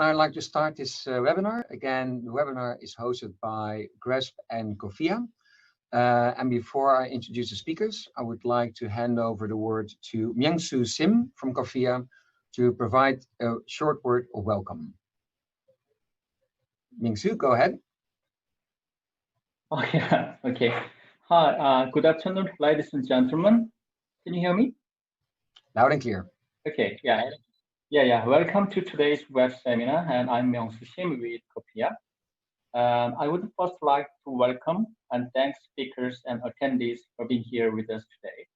now like to start this webinar. Again, the webinar is hosted by GRESB and KOFIA. And before I introduce the speakers, I would like to hand over the word to Myung-Soo Sim from KOFIA to provide a short word of welcome. Myung-Soo, go ahead. Oh, yeah, okay. Hi, good afternoon, ladies and gentlemen. Can you hear me? Loud and clear. Okay, yeah. Welcome to today's web seminar, and I'm Myung-Soo Sim with KOFIA. I would first like to welcome and thank speakers and attendees for being here with us today.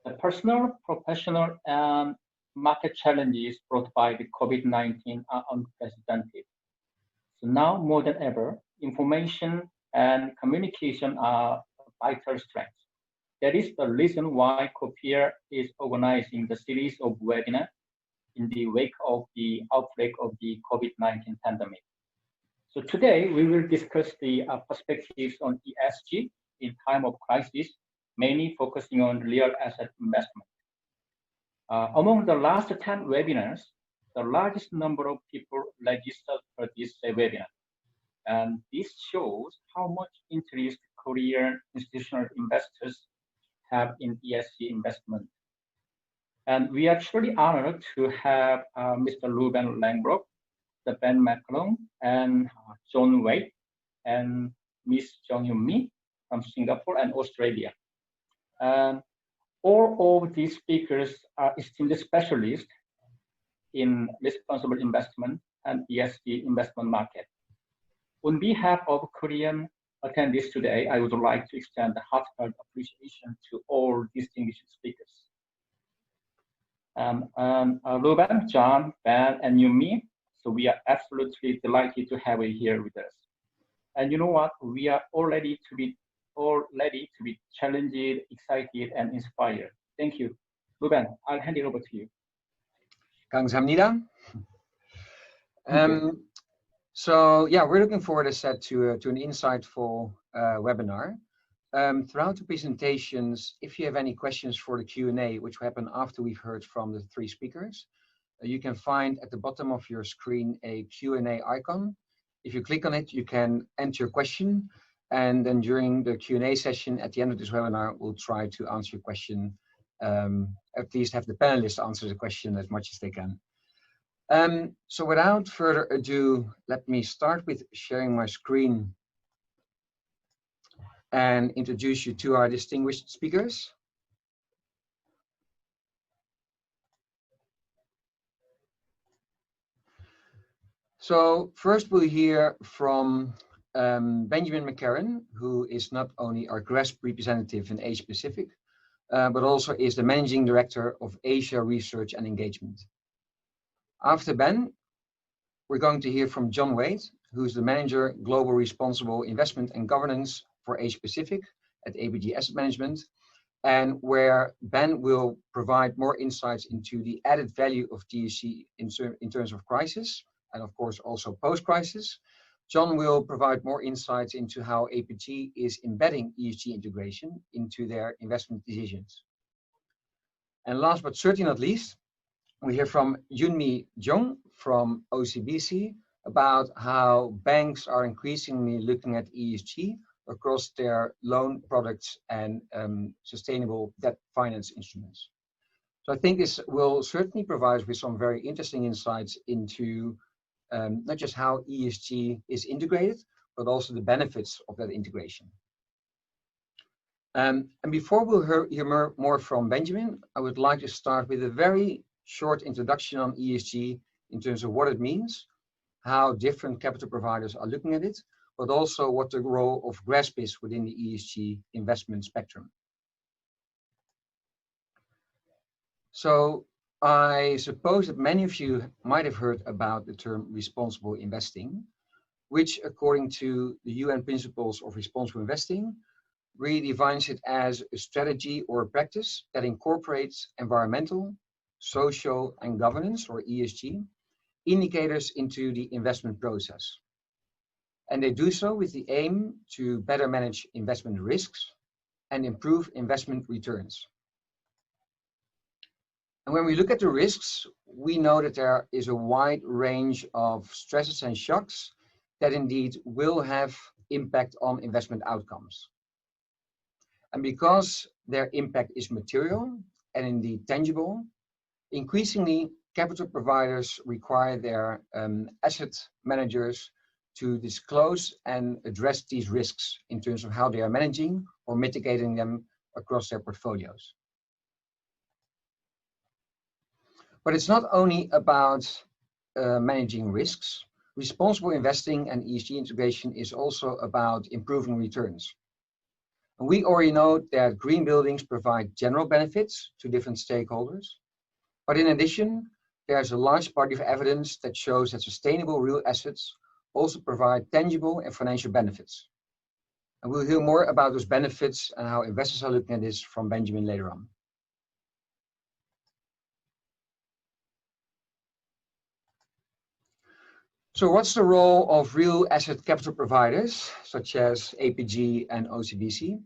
The personal, professional, and market challenges brought by the COVID-19 are unprecedented. So now more than ever, information and communication are vital strengths. That is the reason why KOFIA is organizing the series of webinars in the wake of the outbreak of the COVID-19 pandemic. So today we will discuss the perspectives on ESG in time of crisis, mainly focusing on real asset investment. Among the last 10 webinars, the largest number of people registered for this webinar. And this shows how much interest Korean institutional investors have in ESG investment. And we are truly honored to have Mr. Ruben Langbroek, the Ben McClung, and John Wade, and Ms. Jung-Hyun Mi from Singapore and Australia. All of these speakers are esteemed specialists in responsible investment and ESG investment market. On behalf of Korean attendees today, I would like to extend a heartfelt appreciation to all distinguished speakers. Ruben, John, Ben, and Yumi, so we are absolutely delighted to have you here with us. And you know what? We are all ready to be challenged, excited, and inspired. Thank you. Ruben, I'll hand it over to you. 감사합니다. So yeah, we're looking forward, as said, to an insightful webinar. Throughout the presentations, if you have any questions for the Q&A, which will happen after we've heard from the three speakers, you can find at the bottom of your screen a Q&A icon. If you click on it, you can enter your question, and then during the Q&A session at the end of this webinar, we'll try to answer your question, at least have the panelists answer the question as much as they can. So without further ado, let me start with sharing my screen and introduce you to our distinguished speakers. So first we'll hear from Benjamin McCarran, who is not only our GRESB representative in Asia Pacific, but also is the Managing Director of Asia Research and Engagement. After Ben, we're going to hear from John Wade, who's the Manager Global Responsible Investment and Governance for Asia Pacific at ABG Asset Management, and where Ben will provide more insights into the added value of ESG in terms of crisis, and of course also post-crisis. John will provide more insights into how APG is embedding ESG integration into their investment decisions. And last but certainly not least, we hear from Yoon-Mi Jung from OCBC about how banks are increasingly looking at ESG across their loan products and sustainable debt finance instruments. So I think this will certainly provide us with some very interesting insights into not just how ESG is integrated, but also the benefits of that integration. And before we'll hear more from Benjamin, I would like to start with a very short introduction on ESG in terms of what it means, how different capital providers are looking at it, but also what the role of GRESB is within the ESG investment spectrum. So I suppose that many of you might have heard about the term responsible investing, which according to the UN Principles of Responsible Investing, really defines it as a strategy or a practice that incorporates environmental, social, and governance, or ESG, indicators into the investment process. And they do so with the aim to better manage investment risks and improve investment returns. And when we look at the risks, we know that there is a wide range of stresses and shocks that indeed will have impact on investment outcomes. And because their impact is material and indeed tangible, increasingly capital providers require their asset managers to disclose and address these risks in terms of how they are managing or mitigating them across their portfolios. But it's not only about managing risks. Responsible investing and ESG integration is also about improving returns. And we already know that green buildings provide general benefits to different stakeholders. But in addition, there's a large body of evidence that shows that sustainable real assets also provide tangible and financial benefits. And we'll hear more about those benefits and how investors are looking at this from Benjamin later on. So what's the role of real asset capital providers, such as APG and OCBC?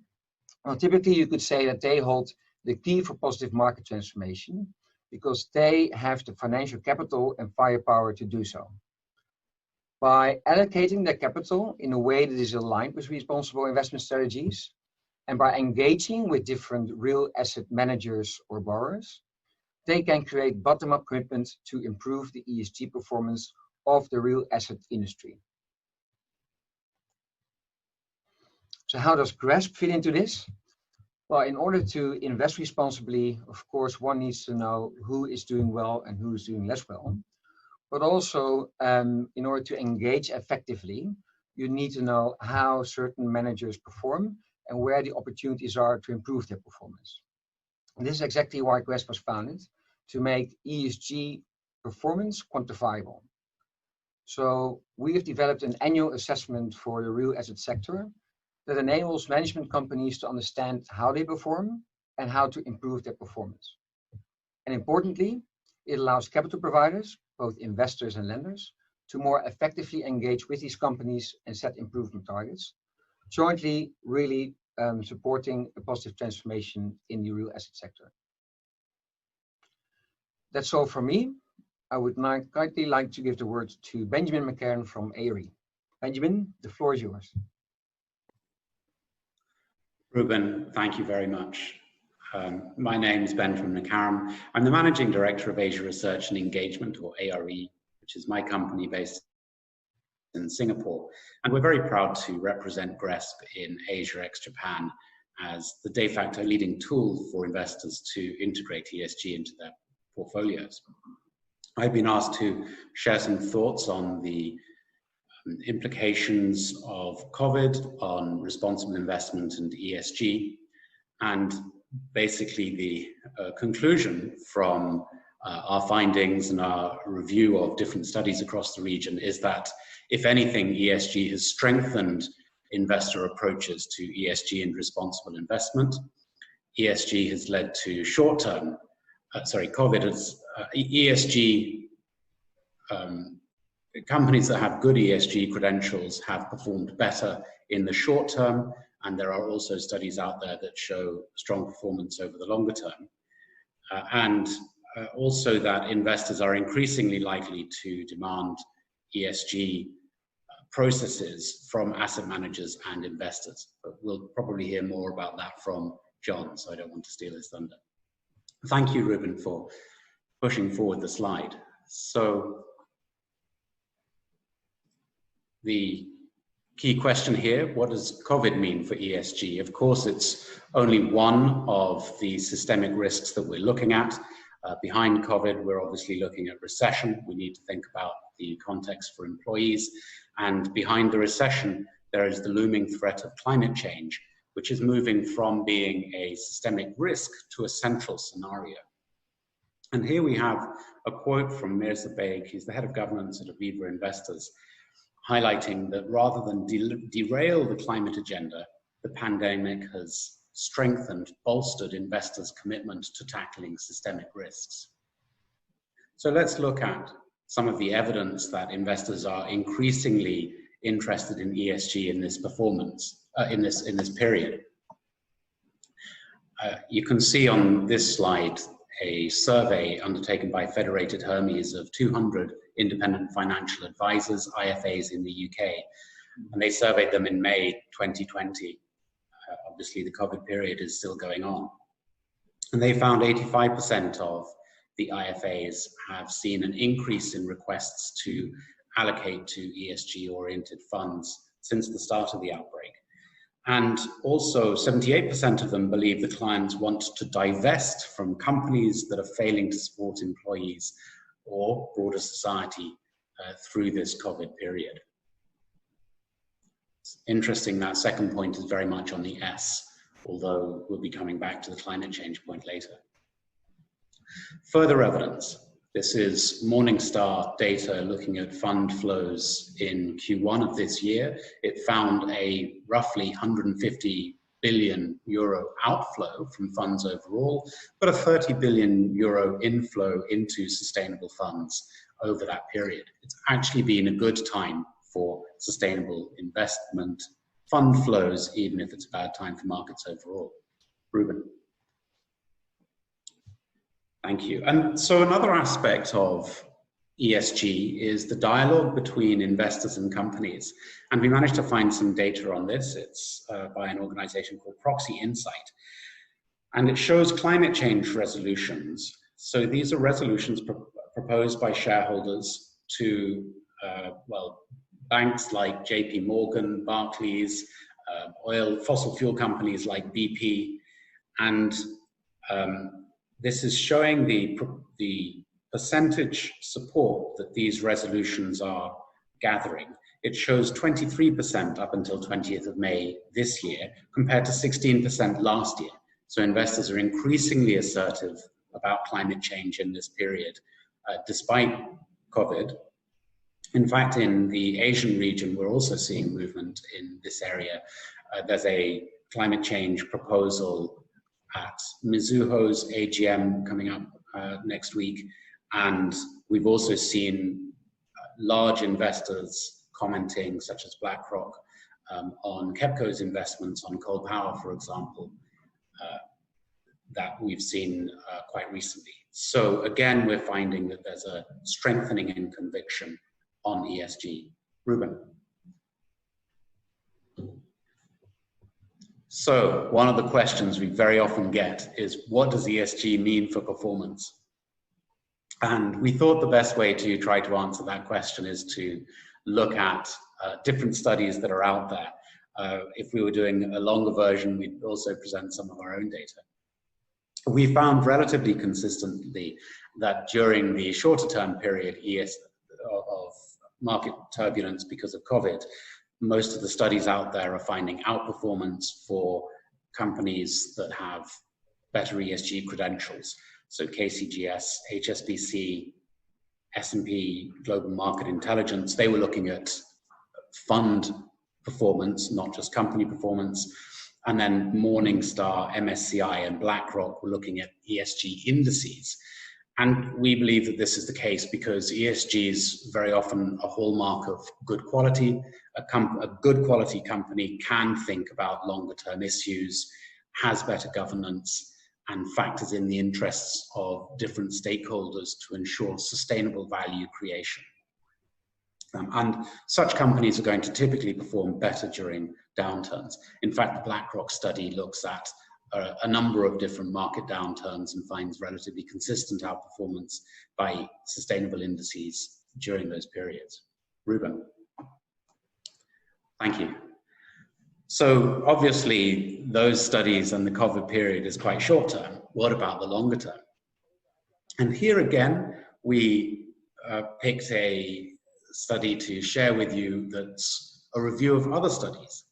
Well, typically you could say that they hold the key for positive market transformation because they have the financial capital and firepower to do so. By allocating their capital in a way that is aligned with responsible investment strategies, and by engaging with different real asset managers or borrowers, they can create bottom-up commitments to improve the ESG performance of the real asset industry. So how does GRESB fit into this? Well, in order to invest responsibly, of course, one needs to know who is doing well and who is doing less well. But also, in order to engage effectively, you need to know how certain managers perform and where the opportunities are to improve their performance. And this is exactly why GRESB was founded, to make ESG performance quantifiable. So we have developed an annual assessment for the real asset sector that enables management companies to understand how they perform and how to improve their performance. And importantly, it allows capital providers, both investors and lenders, to more effectively engage with these companies and set improvement targets, jointly really supporting a positive transformation in the real asset sector. That's all from me. I would kindly like to give the word to Benjamin McCarran from ARE. Benjamin, the floor is yours. Ruben, thank you very much. My name is Benjamin McCarran. I'm the Managing Director of Asia Research and Engagement, or ARE, which is my company based in Singapore. And we're very proud to represent GRESB in Asia ex-Japan as the de facto leading tool for investors to integrate ESG into their portfolios. I've been asked to share some thoughts on the implications of COVID on responsible investment and ESG, and basically the conclusion from our findings and our review of different studies across the region is that, if anything, ESG has strengthened investor approaches to ESG and responsible investment. ESG has led to short-term, COVID has, ESG, companies that have good ESG credentials have performed better in the short term, and there are also studies out there that show strong performance over the longer term. And also that investors are increasingly likely to demand ESG processes from asset managers and investors. But we'll probably hear more about that from John, so I don't want to steal his thunder. Thank you, Ruben, for pushing forward the slide. So the key question here, what does COVID mean for ESG? Of course, it's only one of the systemic risks that we're looking at. Behind COVID, we're obviously looking at recession. We need to think about the context for employees. And behind the recession, there is the looming threat of climate change, which is moving from being a systemic risk to a central scenario. And here we have a quote from Mirza Baig, he's the head of governance at Aviva Investors, highlighting that rather than derail the climate agenda, the pandemic has strengthened, bolstered investors' commitment to tackling systemic risks. So let's look at some of the evidence that investors are increasingly interested in ESG in this performance, in this period. You can see on this slide a survey undertaken by Federated Hermes of 200 independent financial advisors, IFAs in the UK. And they surveyed them in May 2020. Obviously, the COVID period is still going on. And they found 85% of the IFAs have seen an increase in requests to allocate to ESG-oriented funds since the start of the outbreak. And also 78% of them believe the clients want to divest from companies that are failing to support employees or broader society through this COVID period. It's interesting, that second point is very much on the S, although we'll be coming back to the climate change point later. Further evidence. This is Morningstar data looking at fund flows in Q1 of this year. It found a roughly 150 billion euro outflow from funds overall, but a 30 billion euro inflow into sustainable funds over that period. It's actually been a good time for sustainable investment fund flows, even if it's a bad time for markets overall. Ruben. Thank you. And so another aspect of ESG is the dialogue between investors and companies. And we managed to find some data on this. It's by an organization called Proxy Insight. And it shows climate change resolutions. So these are resolutions proposed by shareholders to, well, banks like JP Morgan, Barclays, fossil fuel companies like BP, and this is showing the percentage support that these resolutions are gathering. It shows 23% up until 20th of May this year, compared to 16% last year. So investors are increasingly assertive about climate change in this period, despite COVID. In fact, in the Asian region, we're also seeing movement in this area. There's a climate change proposal at Mizuho's AGM coming up next week. And we've also seen large investors commenting, such as BlackRock, on KEPCO's investments on coal power, for example, that we've seen quite recently. So again, we're finding that there's a strengthening in conviction on ESG. Ruben. So one of the questions we very often get is, what does ESG mean for performance? And we thought the best way to try to answer that question is to look at different studies that are out there. If we were doing a longer version, we'd also present some of our own data. We found relatively consistently that during the shorter term period of market turbulence because of COVID, most of the studies out there are finding outperformance for companies that have better ESG credentials. So KCGS, HSBC, S&P Global Market Intelligence, they were looking at fund performance, not just company performance. And then Morningstar, MSCI, and BlackRock were looking at ESG indices. And we believe that this is the case because ESG is very often a hallmark of good quality. A good quality company can think about longer term issues, has better governance, and factors in the interests of different stakeholders to ensure sustainable value creation. And such companies are going to typically perform better during downturns. In fact, the BlackRock study looks at a number of different market downturns and finds relatively consistent outperformance by sustainable indices during those periods. Ruben. Thank you. So obviously those studies and the COVID period is quite short term. What about the longer term? And here again, we picked a study to share with you that's a review of other studies.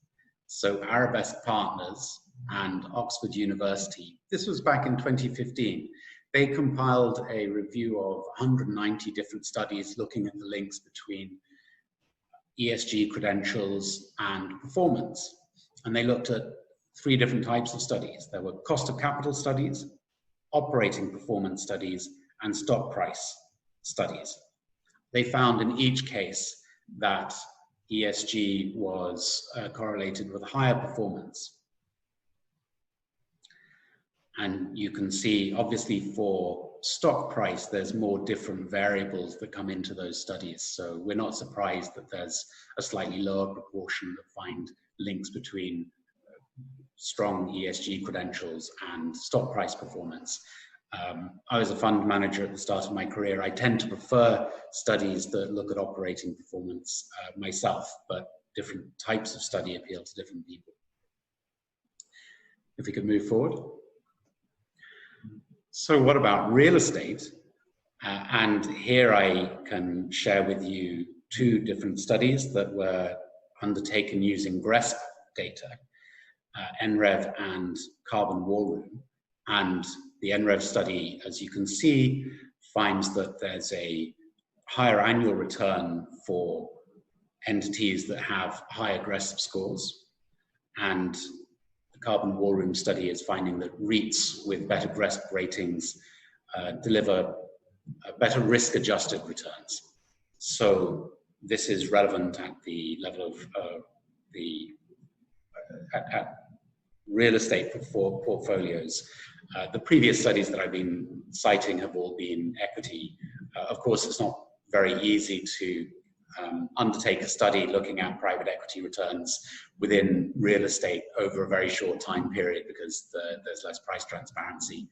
So Arabesque Partners and Oxford University, this was back in 2015. They compiled a review of 190 different studies looking at the links between ESG credentials and performance. And they looked at 3 different types of studies. There were cost of capital studies, operating performance studies, and stock price studies. They found in each case that ESG was correlated with higher performance. And you can see, obviously, for stock price, there's more different variables that come into those studies. So we're not surprised that there's a slightly lower proportion that find links between strong ESG credentials and stock price performance. I was a fund manager at the start of my career. I tend to prefer studies that look at operating performance myself, but different types of study appeal to different people. If we could move forward. So what about real estate? And here I can share with you two different studies that were undertaken using GRESB data, NREV and Carbon War Room. And the NREV study, as you can see, finds that there's a higher annual return for entities that have higher GRESB scores. And the Carbon War Room study is finding that REITs with better GRESB ratings deliver better risk-adjusted returns. So this is relevant at the level of at real estate portfolios. The previous studies that I've been citing have all been equity. Of course, it's not very easy to undertake a study looking at private equity returns within real estate over a very short time period because there's less price transparency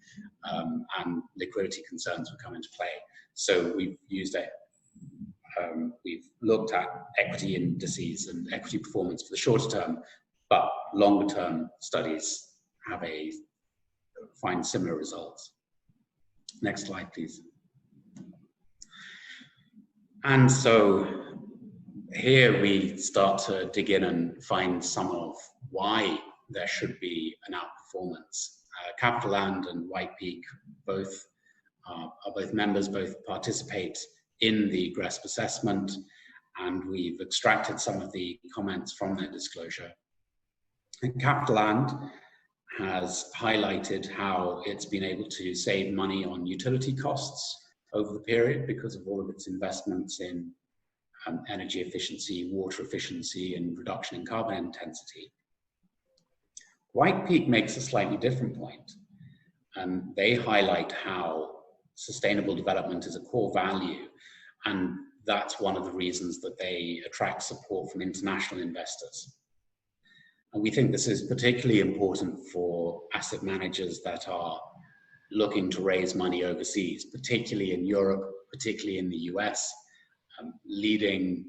and liquidity concerns would come into play. So we've used it. We've looked at equity indices and equity performance for the shorter term, but longer term studies find similar results. Next slide, please. And so here we start to dig in and find some of why there should be an outperformance. Capital Land and White Peak both are both members, both participate in the GRESB assessment, and we've extracted some of the comments from their disclosure. And Capital Land has highlighted how it's been able to save money on utility costs over the period because of all of its investments in energy efficiency, water efficiency, and reduction in carbon intensity. White Peak makes a slightly different point, and they highlight how sustainable development is a core value, and that's one of the reasons that they attract support from international investors. And we think this is particularly important for asset managers that are looking to raise money overseas, particularly in Europe, particularly in the US. Leading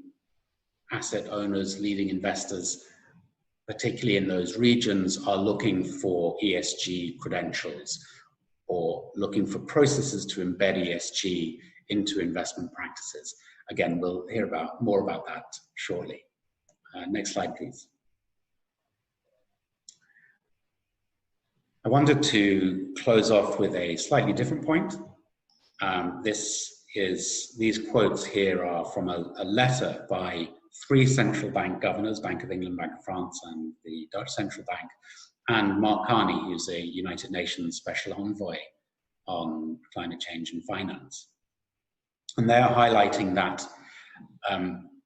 asset owners, leading investors, particularly in those regions, are looking for ESG credentials or looking for processes to embed ESG into investment practices. Again, we'll hear more about that shortly. Next slide, please. I wanted to close off with a slightly different point. These quotes here are from a letter by 3 central bank governors, Bank of England, Bank of France, and the Dutch Central Bank, and Mark Carney, who's a United Nations Special Envoy on climate change and finance. And they are highlighting that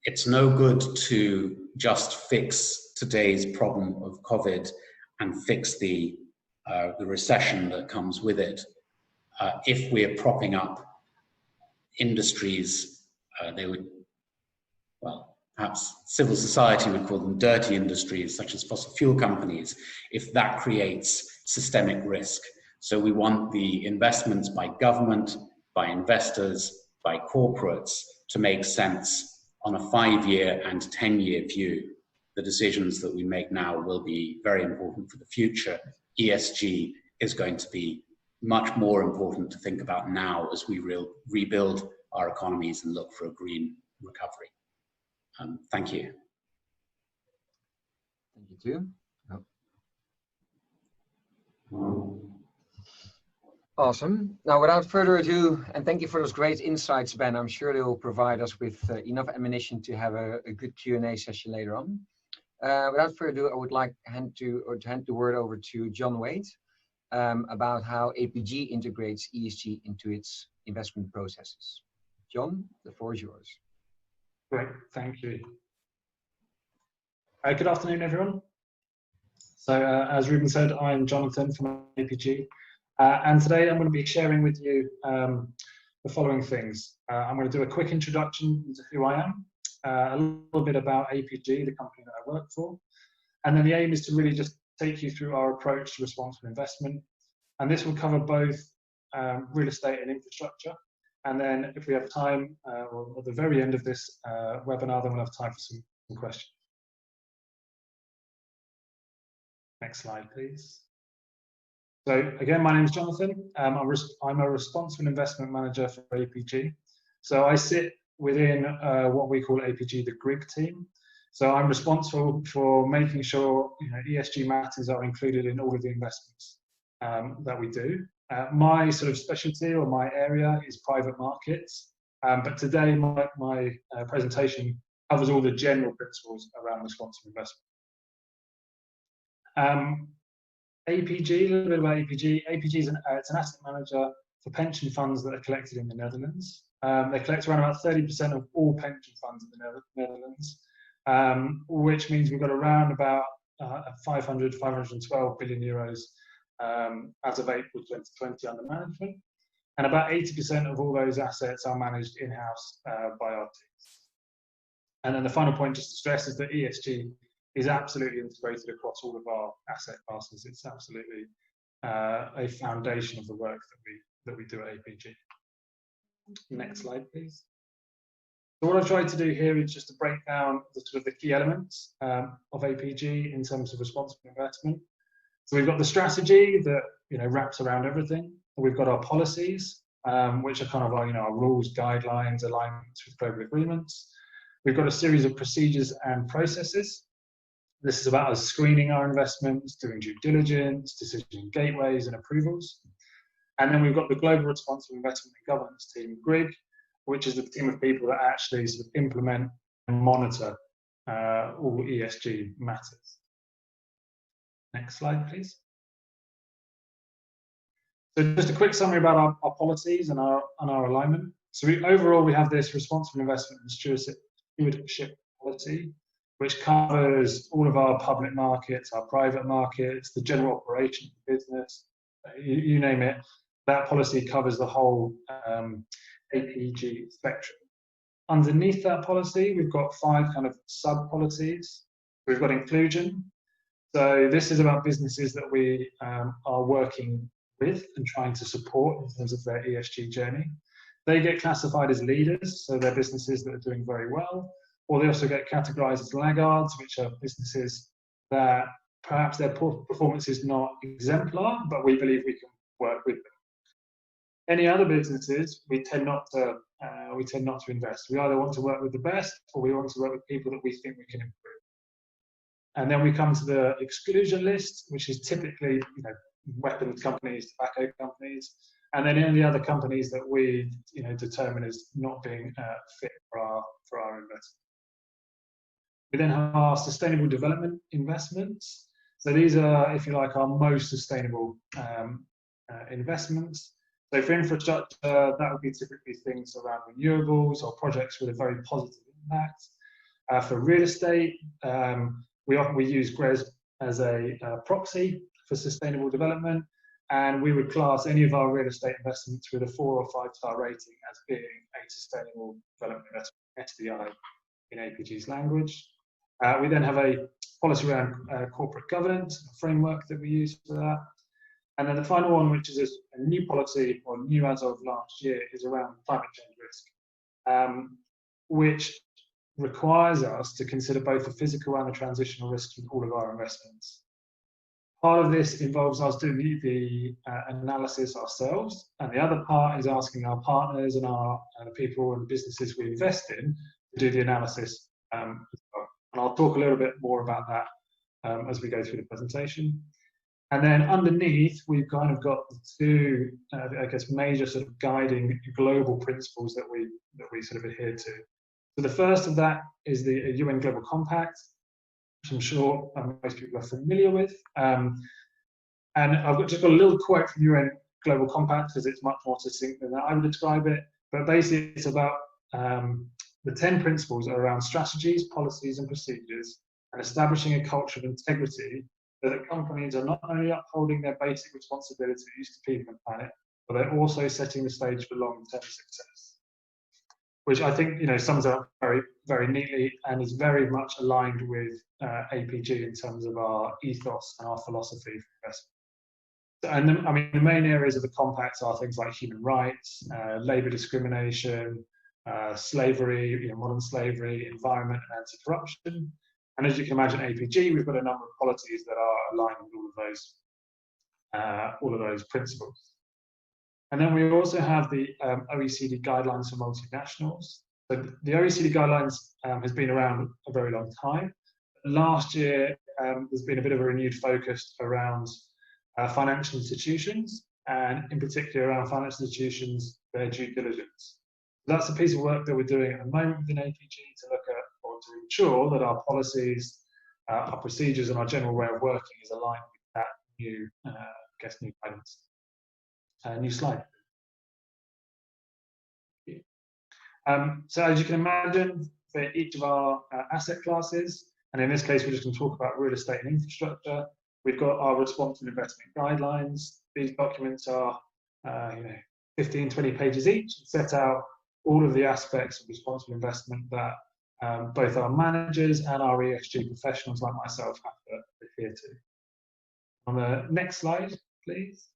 it's no good to just fix today's problem of COVID and fix the recession that comes with it. If we're propping up industries, they would, well, perhaps civil society would call them dirty industries, such as fossil fuel companies, if that creates systemic risk. So we want the investments by government, by investors, by corporates to make sense on a 5-year and 10-year view. The decisions that we make now will be very important for the future. ESG is going to be much more important to think about now as we rebuild our economies and look for a green recovery. Thank you. Thank you too. Oh. Awesome. Now, without further ado, and thank you for those great insights, Ben. I'm sure they will provide us with enough ammunition to have a good Q&A session later on. Without further ado, I would like to hand the word over to John Wade about how APG integrates ESG into its investment processes. John, the floor is yours. Great, thank you. Good afternoon, everyone. So as Ruben said, I'm Jonathan from APG. And today I'm going to be sharing with you the following things. I'm going to do a quick introduction into who I am, a little bit about APG, the company that I work for, and then the aim is to really just take you through our approach to responsible investment. And this will cover both real estate and infrastructure. And then if we have time, or at the very end of this webinar, then we'll have time for some questions. Next slide, please. So again, my name is Jonathan. I'm a responsible investment manager for APG. So I sit within what we call APG, the GRESB team. So I'm responsible for making sure ESG matters are included in all of the investments that we do. My sort of specialty or my area is private markets, but today my presentation covers all the general principles around responsible investment. APG, a little bit about APG. APG is it's an asset manager for pension funds that are collected in the Netherlands. They collect around about 30% of all pension funds in the Netherlands, which means we've got around about 512 billion euros as of April 2020 under management. And about 80% of all those assets are managed in-house by our teams. And then the final point just to stress is that ESG is absolutely integrated across all of our asset classes. It's absolutely a foundation of the work that we do at APG. Next slide, please. So what I've tried to do here is just to break down the key elements of APG in terms of responsible investment. So we've got the strategy that wraps around everything. We've got our policies, which are kind of our rules, guidelines, alignments with global agreements. We've got a series of procedures and processes. This is about us screening our investments, doing due diligence, decision gateways and approvals. And then we've got the Global Responsible Investment and Governance team, GRESB, which is the team of people that actually sort of implement and monitor all ESG matters. Next slide, please. So just a quick summary about our policies and our alignment. So overall, we have this responsible investment and stewardship policy, which covers all of our public markets, our private markets, the general operation of the business, you name it. That policy covers the whole APG spectrum. Underneath that policy, we've got 5 kind of sub-policies. We've got inclusion. So this is about businesses that we are working with and trying to support in terms of their ESG journey. They get classified as leaders, so they're businesses that are doing very well. Or they also get categorized as laggards, which are businesses that perhaps their performance is not exemplar, but we believe we can work with them. Any other businesses, we tend not to invest. We either want to work with the best, or we want to work with people that we think we can improve. And then we come to the exclusion list, which is typically weapons companies, tobacco companies, and then any other companies that we determine as not being fit for our investment. We then have our sustainable development investments. So these are, if you like, our most sustainable investments. So for infrastructure, that would be typically things around renewables or projects with a very positive impact. For real estate, we use GRESB as a proxy for sustainable development, and we would class any of our real estate investments with a 4 or 5-star rating as being a sustainable development investment, SDI in APG's language. We then have a policy around corporate governance, a framework that we use for that. And then the final one, which is a new policy, or new as of last year, is around climate change risk, which requires us to consider both the physical and the transitional risks with all of our investments. Part of this involves us doing the analysis ourselves, and the other part is asking our partners and the people and businesses we invest in to do the analysis as well. And I'll talk a little bit more about that as we go through the presentation. And then underneath, we've kind of got the 2, I guess, major sort of guiding global principles that we sort of adhere to. So the first of that is the UN Global Compact, which I'm sure most people are familiar with. And I've just got a little quote from UN Global Compact because it's much more succinct than I would describe it. But basically, it's about the 10 principles are around strategies, policies, and procedures, and establishing a culture of integrity so that companies are not only upholding their basic responsibilities to people and planet, but they're also setting the stage for long-term success, which I think sums up very, very neatly and is very much aligned with APG in terms of our ethos and our philosophy for investment. And I mean, the main areas of the compact are things like human rights, labour discrimination, slavery, modern slavery, environment, and anti-corruption. And as you can imagine, APG, we've got a number of policies that are aligned with all of those principles. And then we also have the OECD guidelines for multinationals. So the OECD guidelines has been around a very long time. Last year, there's been a bit of a renewed focus around financial institutions, and in particular around financial institutions, their due diligence. So that's a piece of work that we're doing at the moment within APG to look at, or to ensure that our policies, our procedures, and our general way of working is aligned with that new, new guidance. New slide. So as you can imagine, for each of our asset classes, and in this case, we're just going to talk about real estate and infrastructure, we've got our responsible investment guidelines. These documents are 15, 20 pages each, and set out all of the aspects of responsible investment that both our managers and our ESG professionals like myself have to adhere to. On the next slide, please.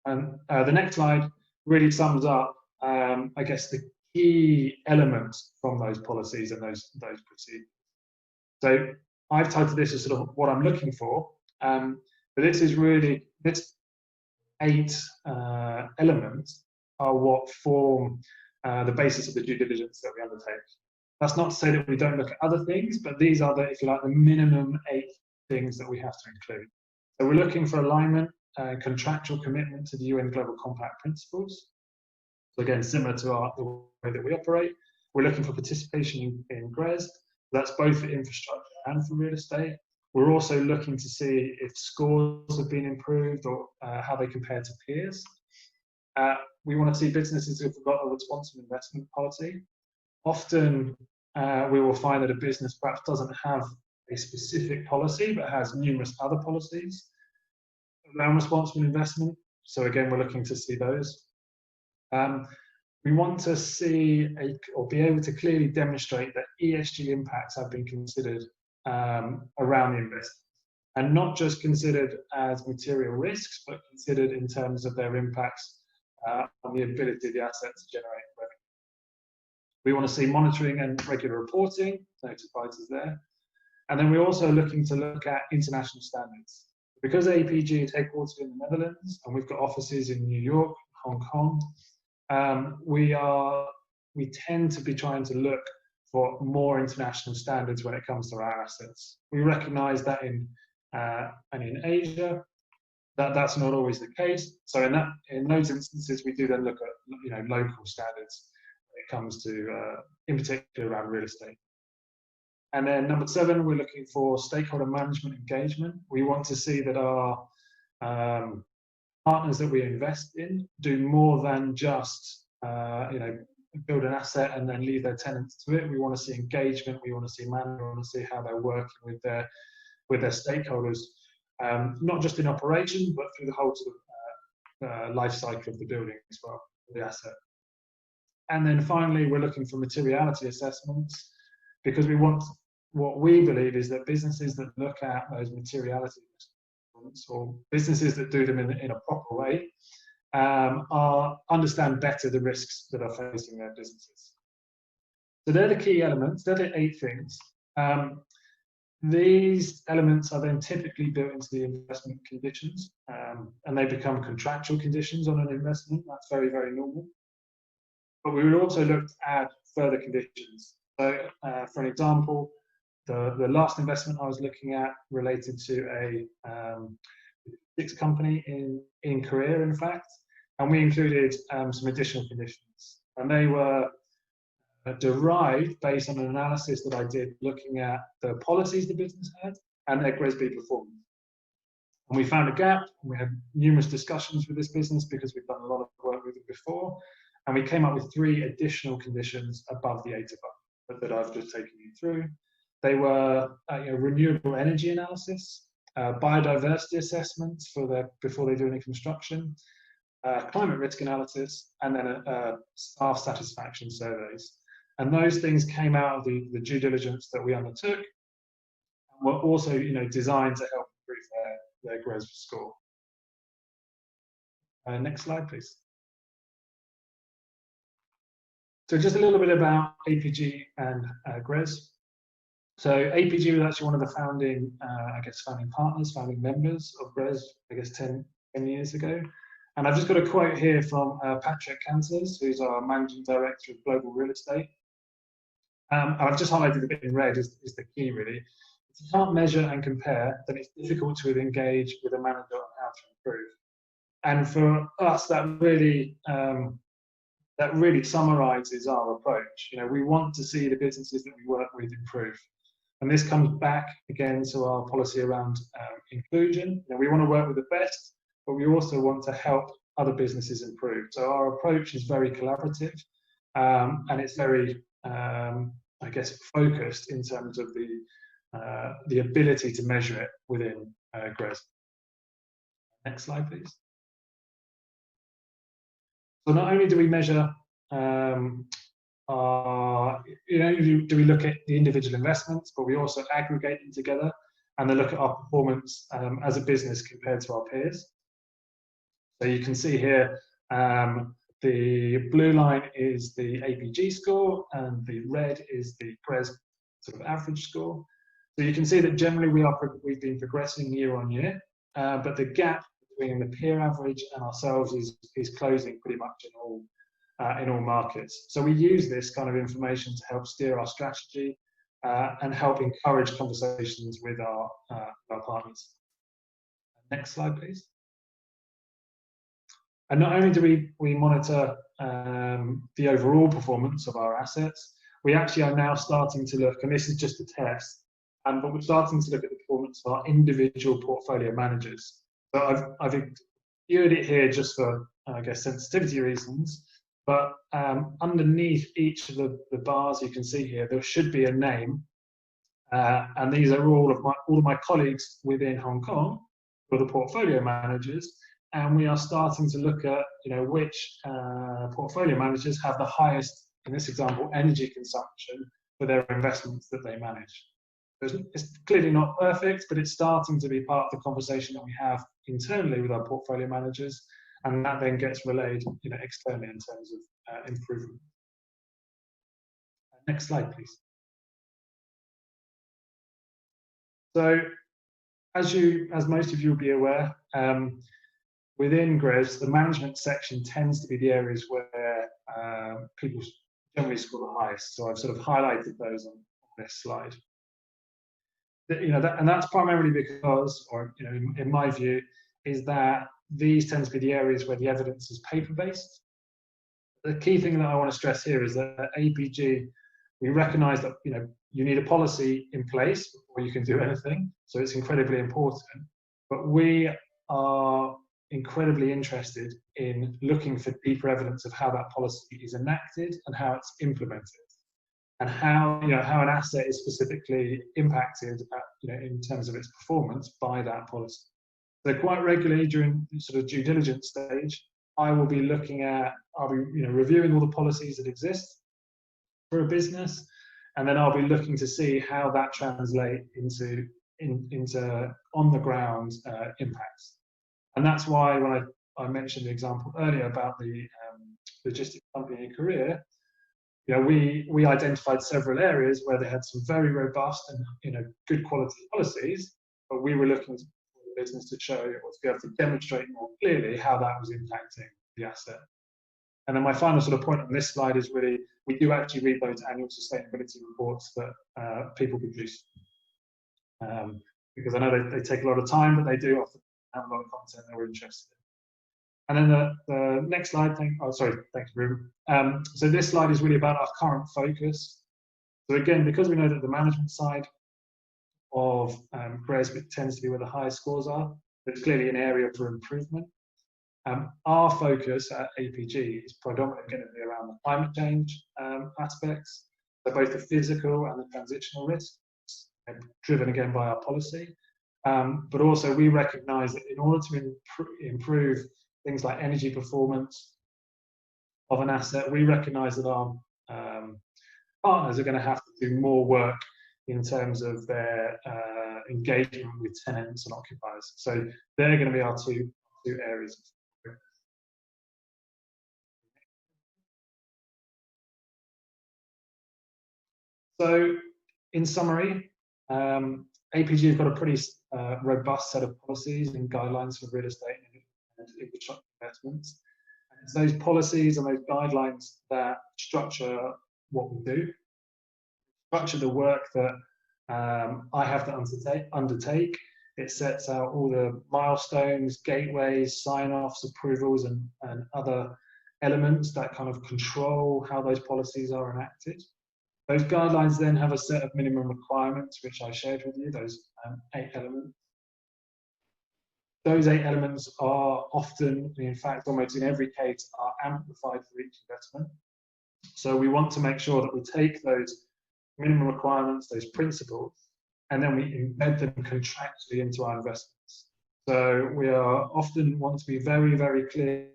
And the next slide really sums up, I guess, the key elements from those policies and those procedures. So I've titled this as sort of what I'm looking for, but this is really, this 8 elements are what form the basis of the due diligence that we undertake. That's not to say that we don't look at other things, but these are the, if you like, the minimum 8 things that we have to include. So we're looking for alignment, contractual commitment to the UN Global Compact principles. So again, similar to the way that we operate. We're looking for participation in GRESB. That's both for infrastructure and for real estate. We're also looking to see if scores have been improved or how they compare to peers. We want to see businesses who've got a responsible investment policy. Often we will find that a business perhaps doesn't have a specific policy, but has numerous other policies around responsible investment. So again, we're looking to see those. We want to see or be able to clearly demonstrate that ESG impacts have been considered around the investment, and not just considered as material risks, but considered in terms of their impacts on the ability of the asset to generate revenue. We want to see monitoring and regular reporting, notified as there. And then we're also looking at international standards. Because APG is headquartered in the Netherlands, and we've got offices in New York, Hong Kong, we tend to be trying to look for more international standards when it comes to our assets. We recognise that in Asia, that's not always the case. So in those instances, we do then look at local standards when it comes to, in particular, around real estate. And then number 7, we're looking for stakeholder management engagement. We want to see that our partners that we invest in do more than just build an asset and then leave their tenants to it. We want to see engagement. We want to see management. We want to see how they're working with their stakeholders, not just in operation, but through the whole sort of life cycle of the building as well, the asset. And then finally, we're looking for materiality assessments, because what we believe is that businesses that look at those materiality assessments, or businesses that do them in a proper way, understand better the risks that are facing their businesses. So they're the key elements. They're the 8 things. These elements are then typically built into the investment conditions, and they become contractual conditions on an investment. That's very, very normal. But we would also look to add further conditions. So, for an example, the last investment I was looking at related to a logistics company in Korea, in fact, and we included some additional conditions, and they were derived based on an analysis that I did looking at the policies the business had and their GRESB performance. And we found a gap, and we had numerous discussions with this business because we've done a lot of work with it before, and we came up with 3 additional conditions above the 8 above that I've just taken you through. They were renewable energy analysis, biodiversity assessments before they do any construction, climate risk analysis, and then staff satisfaction surveys. And those things came out of the due diligence that we undertook, and were also designed to help improve their GRESB score. Next slide, please. So just a little bit about APG and GRESB. So APG was actually one of the founding, founding partners, founding members of GRESB, 10 years ago. And I've just got a quote here from Patrick Cancers, who's our Managing Director of Global Real Estate. I've just highlighted the bit in red is the key, really. If you can't measure and compare, then it's difficult to engage with a manager on how to improve. And for us, that really summarizes our approach. We want to see the businesses that we work with improve. And this comes back again to our policy around inclusion. We want to work with the best, but we also want to help other businesses improve. So our approach is very collaborative, and it's very, focused in terms of the ability to measure it within GRESB. Next slide, please. So not only do we measure, do we look at the individual investments, but we also aggregate them together and then look at our performance as a business compared to our peers. So you can see here, the blue line is the APG score, and the red is the GRESB sort of average score. So you can see that generally we've been progressing year on year, but the gap between the peer average and ourselves is closing pretty much in all markets. So we use this kind of information to help steer our strategy and help encourage conversations with our partners. Next slide, please. And not only do we monitor the overall performance of our assets, we actually are now starting to look, and this is just a test, but we're starting to look at the performance of our individual portfolio managers. So I've viewed it here just for, sensitivity reasons, but underneath each of the bars you can see here, there should be a name, and these are all of my colleagues within Hong Kong, who are the portfolio managers, and we are starting to look at, which portfolio managers have the highest, in this example, energy consumption for their investments that they manage. It's clearly not perfect, but it's starting to be part of the conversation that we have internally with our portfolio managers, and that then gets relayed, externally in terms of improvement. Next slide, please. So, as most of you will be aware, within GRESB, the management section tends to be the areas where people generally score the highest. So I've sort of highlighted those on this slide. And that's primarily because, or in my view, is that these tend to be the areas where the evidence is paper-based. The key thing that I want to stress here is that at APG, we recognise that you need a policy in place before you can do anything. So it's incredibly important. But we are incredibly interested in looking for deeper evidence of how that policy is enacted and how it's implemented, and how how an asset is specifically impacted in terms of its performance by that policy. So quite regularly during the sort of due diligence stage, I'll be reviewing all the policies that exist for a business, and then I'll be looking to see how that translates into on the ground impacts. And that's why when I mentioned the example earlier about the logistics company in Korea, we identified several areas where they had some very robust and good quality policies, but we were looking for the business to show or to be able to demonstrate more clearly how that was impacting the asset. And then my final sort of point on this slide is really, we do actually read those annual sustainability reports that people produce, because I know they take a lot of time, but they do often have a lot of content that we're interested in. And then the next slide, thanks, Ruben. So this slide is really about our current focus. So again, because we know that the management side of GRESB tends to be where the highest scores are, there's clearly an area for improvement. Our focus at APG is predominantly going to be around the climate change aspects, so both the physical and the transitional risks. driven again by our policy. But also we recognise that in order to improve things like energy performance of an asset, we recognise that our partners are going to have to do more work in terms of their engagement with tenants and occupiers. So they're going to be our two areas. So in summary, APG has got a pretty robust set of policies and guidelines for real estate and infrastructure investments. And it's those policies and those guidelines that structure what we do, structure the work that I have to undertake. It sets out all the milestones, gateways, sign-offs, approvals, and other elements that kind of control how those policies are enacted. Those guidelines then have a set of minimum requirements, which I shared with you, those 8 elements. Those 8 elements are often, in fact, almost in every case, are amplified for each investment. So we want to make sure that we take those minimum requirements, those principles, and then we embed them contractually into our investments. So we are often want to be very, very clear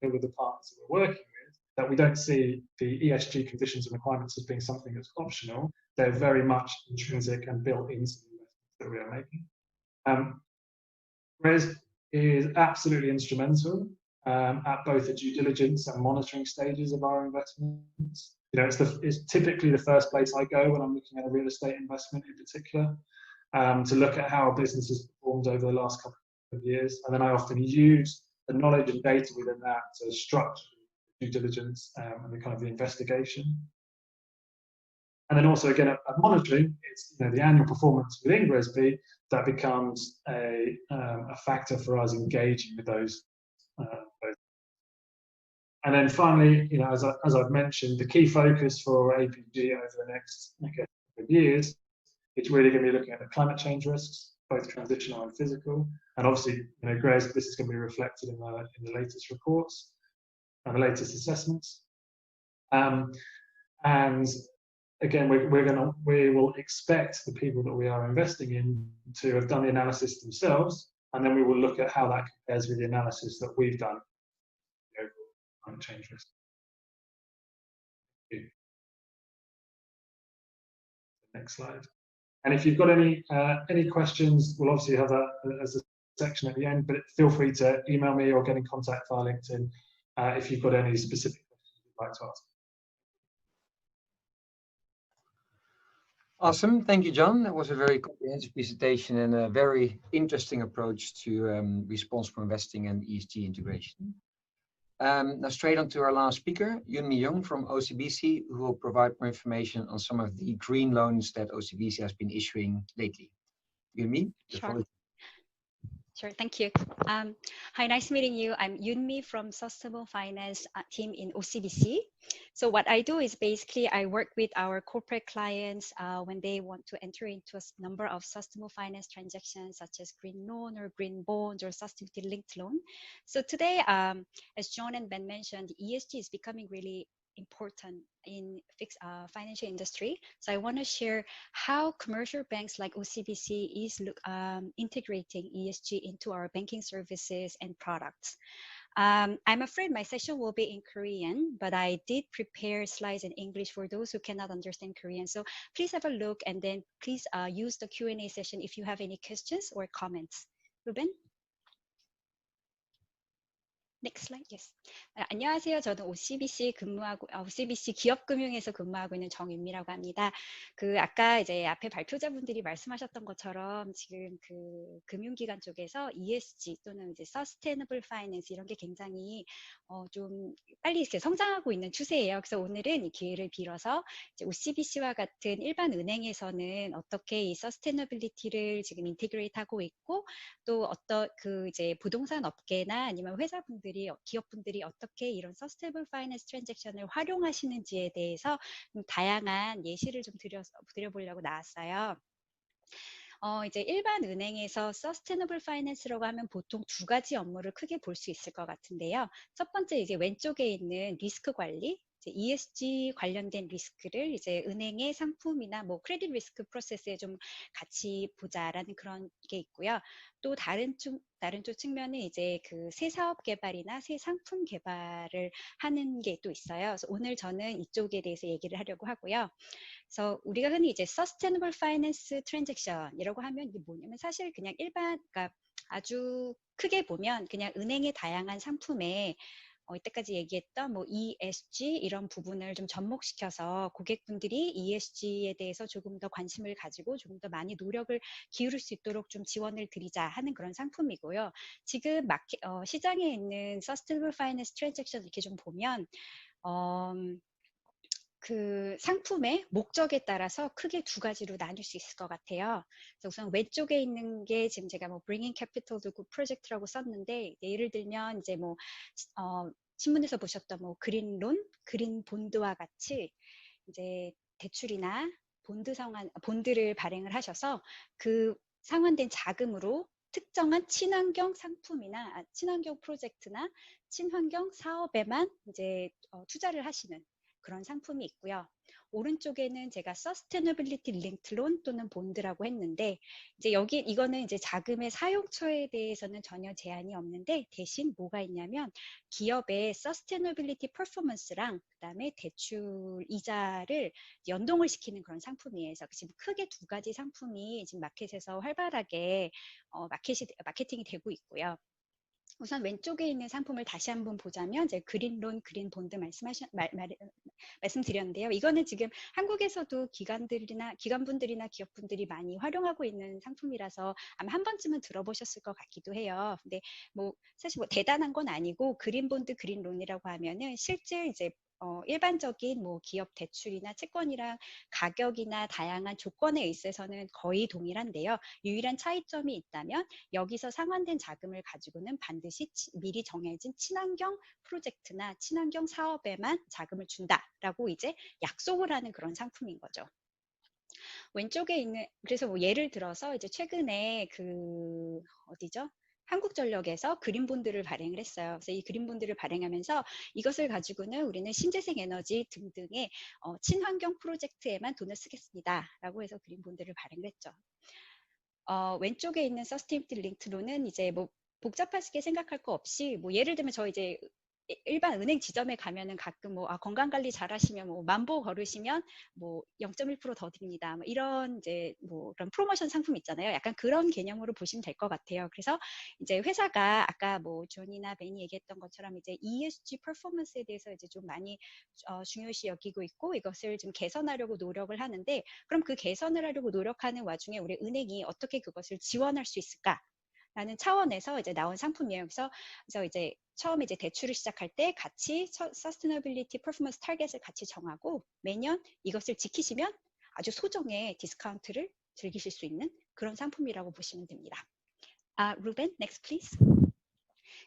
with the partners that we're working with, that we don't see the ESG conditions and requirements as being something that's optional. They're very much intrinsic and built into the investments that we are making. GRESB is absolutely instrumental at both the due diligence and monitoring stages of our investments. You know, it's typically the first place I go when I'm looking at a real estate investment in particular, to look at how a business has performed over the last couple of years. And then I often use the knowledge and data within that to structure due diligence and the kind of the investigation. And then also again at monitoring, it's the annual performance within GRESB that becomes a factor for us engaging with those. And then finally, as I've mentioned, the key focus for APG over the next couple of years, it's really going to be looking at the climate change risks, both transitional and physical. And obviously, GRESB, this is going to be reflected in the latest reports and the latest assessments. And again, we will expect the people that we are investing in to have done the analysis themselves, and then we will look at how that compares with the analysis that we've done. Climate change risk. Next slide. And if you've got any questions, we'll obviously have that as a section at the end, but feel free to email me or get in contact via LinkedIn if you've got any specific questions you'd like to ask. Awesome, thank you, John. That was a very comprehensive presentation and a very interesting approach to responsible investing and ESG integration. Now straight on to our last speaker, Yunmi Young from OCBC, who will provide more information on some of the green loans that OCBC has been issuing lately. Yunmi, Sure, thank you. Hi, nice meeting you. I'm Yunmi from Sustainable Finance team in OCBC. So what I do is basically I work with our corporate clients when they want to enter into a number of sustainable finance transactions such as green loan or green bonds or sustainability linked loan. So today, as John and Ben mentioned, ESG is becoming really important in fixed financial industry. So I want to share how commercial banks like OCBC is integrating ESG into our banking services and products. I'm afraid my session will be in Korean, but I did prepare slides in English for those who cannot understand Korean. So please have a look and then please use the Q&A session if you have any questions or comments. Ruben? Next slide, yes. 안녕하세요. 저는 OCBC 기업금융에서 근무하고 있는 정윤미라고 합니다. 아까 이제 앞에 발표자분들이 말씀하셨던 것처럼 지금 금융기관 쪽에서 ESG 또는 이제 Sustainable Finance 이런 게 굉장히 좀 빨리 이렇게 성장하고 있는 추세예요. 그래서 오늘은 이 기회를 빌어서 이제 OCBC와 같은 일반 은행에서는 어떻게 이 Sustainability를 지금 인테그레이트하고 있고 또 이제 부동산 업계나 아니면 회사분들이 기업분들이 어떻게 이런 Sustainable Finance 트랜잭션을 활용하시는지에 대해서 다양한 예시를 좀 드려보려고 나왔어요. 이제 일반 은행에서 Sustainable Finance라고 하면 보통 두 가지 업무를 크게 볼 수 있을 것 같은데요. 첫 번째 이제 왼쪽에 있는 리스크 관리, 이제 ESG 관련된 리스크를 이제 은행의 상품이나 뭐 크레딧 리스크 프로세스에 좀 같이 보자라는 그런 게 있고요. 또 다른 쪽 측면은 이제 그 새 사업 개발이나 새 상품 개발을 하는 게 또 있어요. 그래서 오늘 저는 이쪽에 대해서 얘기를 하려고 하고요. 그래서 우리가 흔히 이제 Sustainable Finance Transaction이라고 하면 이게 뭐냐면 사실 그냥 그러니까 아주 크게 보면 그냥 은행의 다양한 상품에 이때까지 얘기했던 뭐 ESG 이런 부분을 좀 접목시켜서 고객분들이 ESG에 대해서 조금 더 관심을 가지고 조금 더 많이 노력을 기울일 수 있도록 좀 지원을 드리자 하는 그런 상품이고요. 지금 시장에 있는 Sustainable Finance Transaction 이렇게 좀 보면 그 상품의 목적에 따라서 크게 두 가지로 나눌 수 있을 것 같아요. 그래서 우선 왼쪽에 있는 게 지금 제가 뭐 Bringing Capital to Good Project라고 썼는데 예를 들면 이제 뭐 신문에서 보셨던 뭐 그린론, 그린 본드와 같이 이제 대출이나 본드를 발행을 하셔서 그 상환된 자금으로 특정한 친환경 상품이나 친환경 프로젝트나 친환경 사업에만 이제 투자를 하시는 그런 상품이 있고요. 오른쪽에는 제가 Sustainability Linked Loan 또는 본드라고 했는데 이제 이거는 이제 자금의 사용처에 대해서는 전혀 제한이 없는데 대신 뭐가 있냐면 기업의 Sustainability Performance랑 그다음에 대출 이자를 연동을 시키는 그런 상품이에요. 그래서 지금 크게 두 가지 상품이 지금 마켓에서 활발하게 마케팅이 되고 있고요. 우선 왼쪽에 있는 상품을 다시 한번 보자면 이제 그린론, 그린본드 말씀드렸는데요. 이거는 지금 한국에서도 기관분들이나 기업분들이 많이 활용하고 있는 상품이라서 아마 한 번쯤은 들어보셨을 것 같기도 해요. 근데 뭐 사실 뭐 대단한 건 아니고 그린본드, 그린론이라고 하면은 실제 이제 일반적인 뭐 기업 대출이나 채권이랑 가격이나 다양한 조건에 있어서는 거의 동일한데요. 유일한 차이점이 있다면 여기서 상환된 자금을 가지고는 반드시 미리 정해진 친환경 프로젝트나 친환경 사업에만 자금을 준다라고 이제 약속을 하는 그런 상품인 거죠. 왼쪽에 있는 그래서 뭐 예를 들어서 이제 최근에 그 어디죠? 한국전력에서 그린본드를 발행을 했어요. 그래서 이 그린본드를 발행하면서 이것을 가지고는 우리는 신재생 에너지 등등의 친환경 프로젝트에만 돈을 쓰겠습니다. 라고 해서 그린본드를 발행을 했죠. 왼쪽에 있는 Sustainability Linked Loan은 이제 뭐 복잡하게 생각할 거 없이 뭐 예를 들면 저 이제 일반 은행 지점에 가면은 가끔 뭐 건강관리 잘 하시면 뭐 만보 걸으시면 뭐 0.1% 더 드립니다. 뭐 이런 이제 뭐 그런 프로모션 상품 있잖아요. 약간 그런 개념으로 보시면 될 것 같아요. 그래서 이제 회사가 아까 뭐 존이나 벤이 얘기했던 것처럼 이제 ESG 퍼포먼스에 대해서 이제 좀 많이 중요시 여기고 있고 이것을 좀 개선하려고 노력을 하는데 그럼 그 개선을 하려고 노력하는 와중에 우리 은행이 어떻게 그것을 지원할 수 있을까? 라는 차원에서 이제 나온 상품이에요. 그래서 이제 처음에 이제 대출을 시작할 때 같이 Sustainability Performance Target을 같이 정하고 매년 이것을 지키시면 아주 소정의 디스카운트를 즐기실 수 있는 그런 상품이라고 보시면 됩니다. 루벤, next please.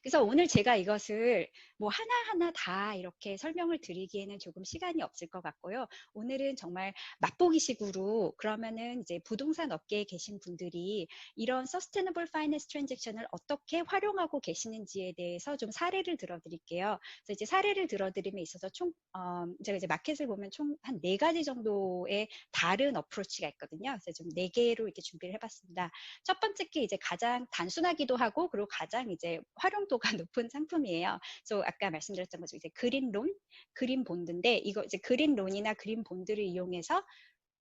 그래서 오늘 제가 이것을 뭐 하나하나 다 이렇게 설명을 드리기에는 조금 시간이 없을 것 같고요. 오늘은 정말 맛보기식으로 그러면은 이제 부동산 업계에 계신 분들이 이런 Sustainable Finance Transaction을 어떻게 활용하고 계시는지에 대해서 좀 사례를 들어드릴게요. 그래서 이제 사례를 들어드림에 있어서 제가 이제 마켓을 보면 총 한 4가지 정도의 다른 어프로치가 있거든요. 그래서 좀 4개로 이렇게 준비를 해봤습니다. 첫 번째 게 이제 가장 단순하기도 하고 그리고 가장 이제 활용도가 높은 상품이에요. 그래서 아까 말씀드렸던 거죠. 이제 그린론, 그린본드인데 이거 이제 그린론이나 그린본드를 이용해서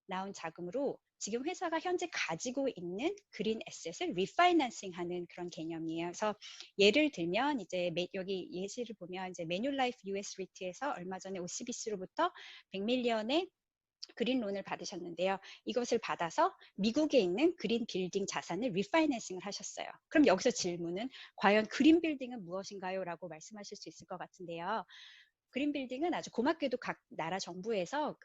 나온 자금으로 지금 회사가 현재 가지고 있는 그린 에셋을 리파이낸싱하는 그런 개념이에요. 그래서 예를 들면 이제 여기 예시를 보면 이제 매뉴라이프 US 리트에서 얼마 전에 OCBC로부터 100밀리언의 그린론을 받으셨는데요. 이것을 받아서 미국에 있는 그린 빌딩 자산을 리파이낸싱을 하셨어요. 그럼 여기서 질문은 과연 그린 빌딩은 무엇인가요? 라고 말씀하실 수 있을 것 같은데요. 그린 빌딩은 아주 고맙게도 각 나라 정부에서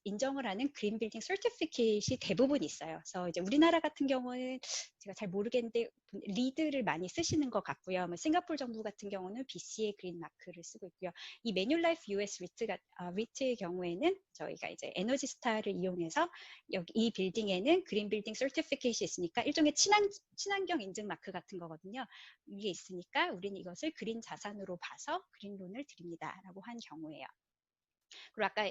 인정을 하는 그린 빌딩 서티피케이트이 대부분 있어요. 그래서 이제 우리나라 같은 경우는 제가 잘 모르겠는데 리드를 많이 쓰시는 것 같고요. 뭐 싱가포르 정부 같은 경우는 BC의 그린 마크를 쓰고 있고요. 이 매뉴라이프 US 리트의 경우에는 저희가 이제 에너지 스타를 이용해서 여기 이 빌딩에는 그린 빌딩 서티피케이트이 있으니까 일종의 친환경 인증 마크 같은 거거든요. 이게 있으니까 우리는 이것을 그린 자산으로 봐서 그린론을 드립니다. 라고 한 경우예요. 그리고 아까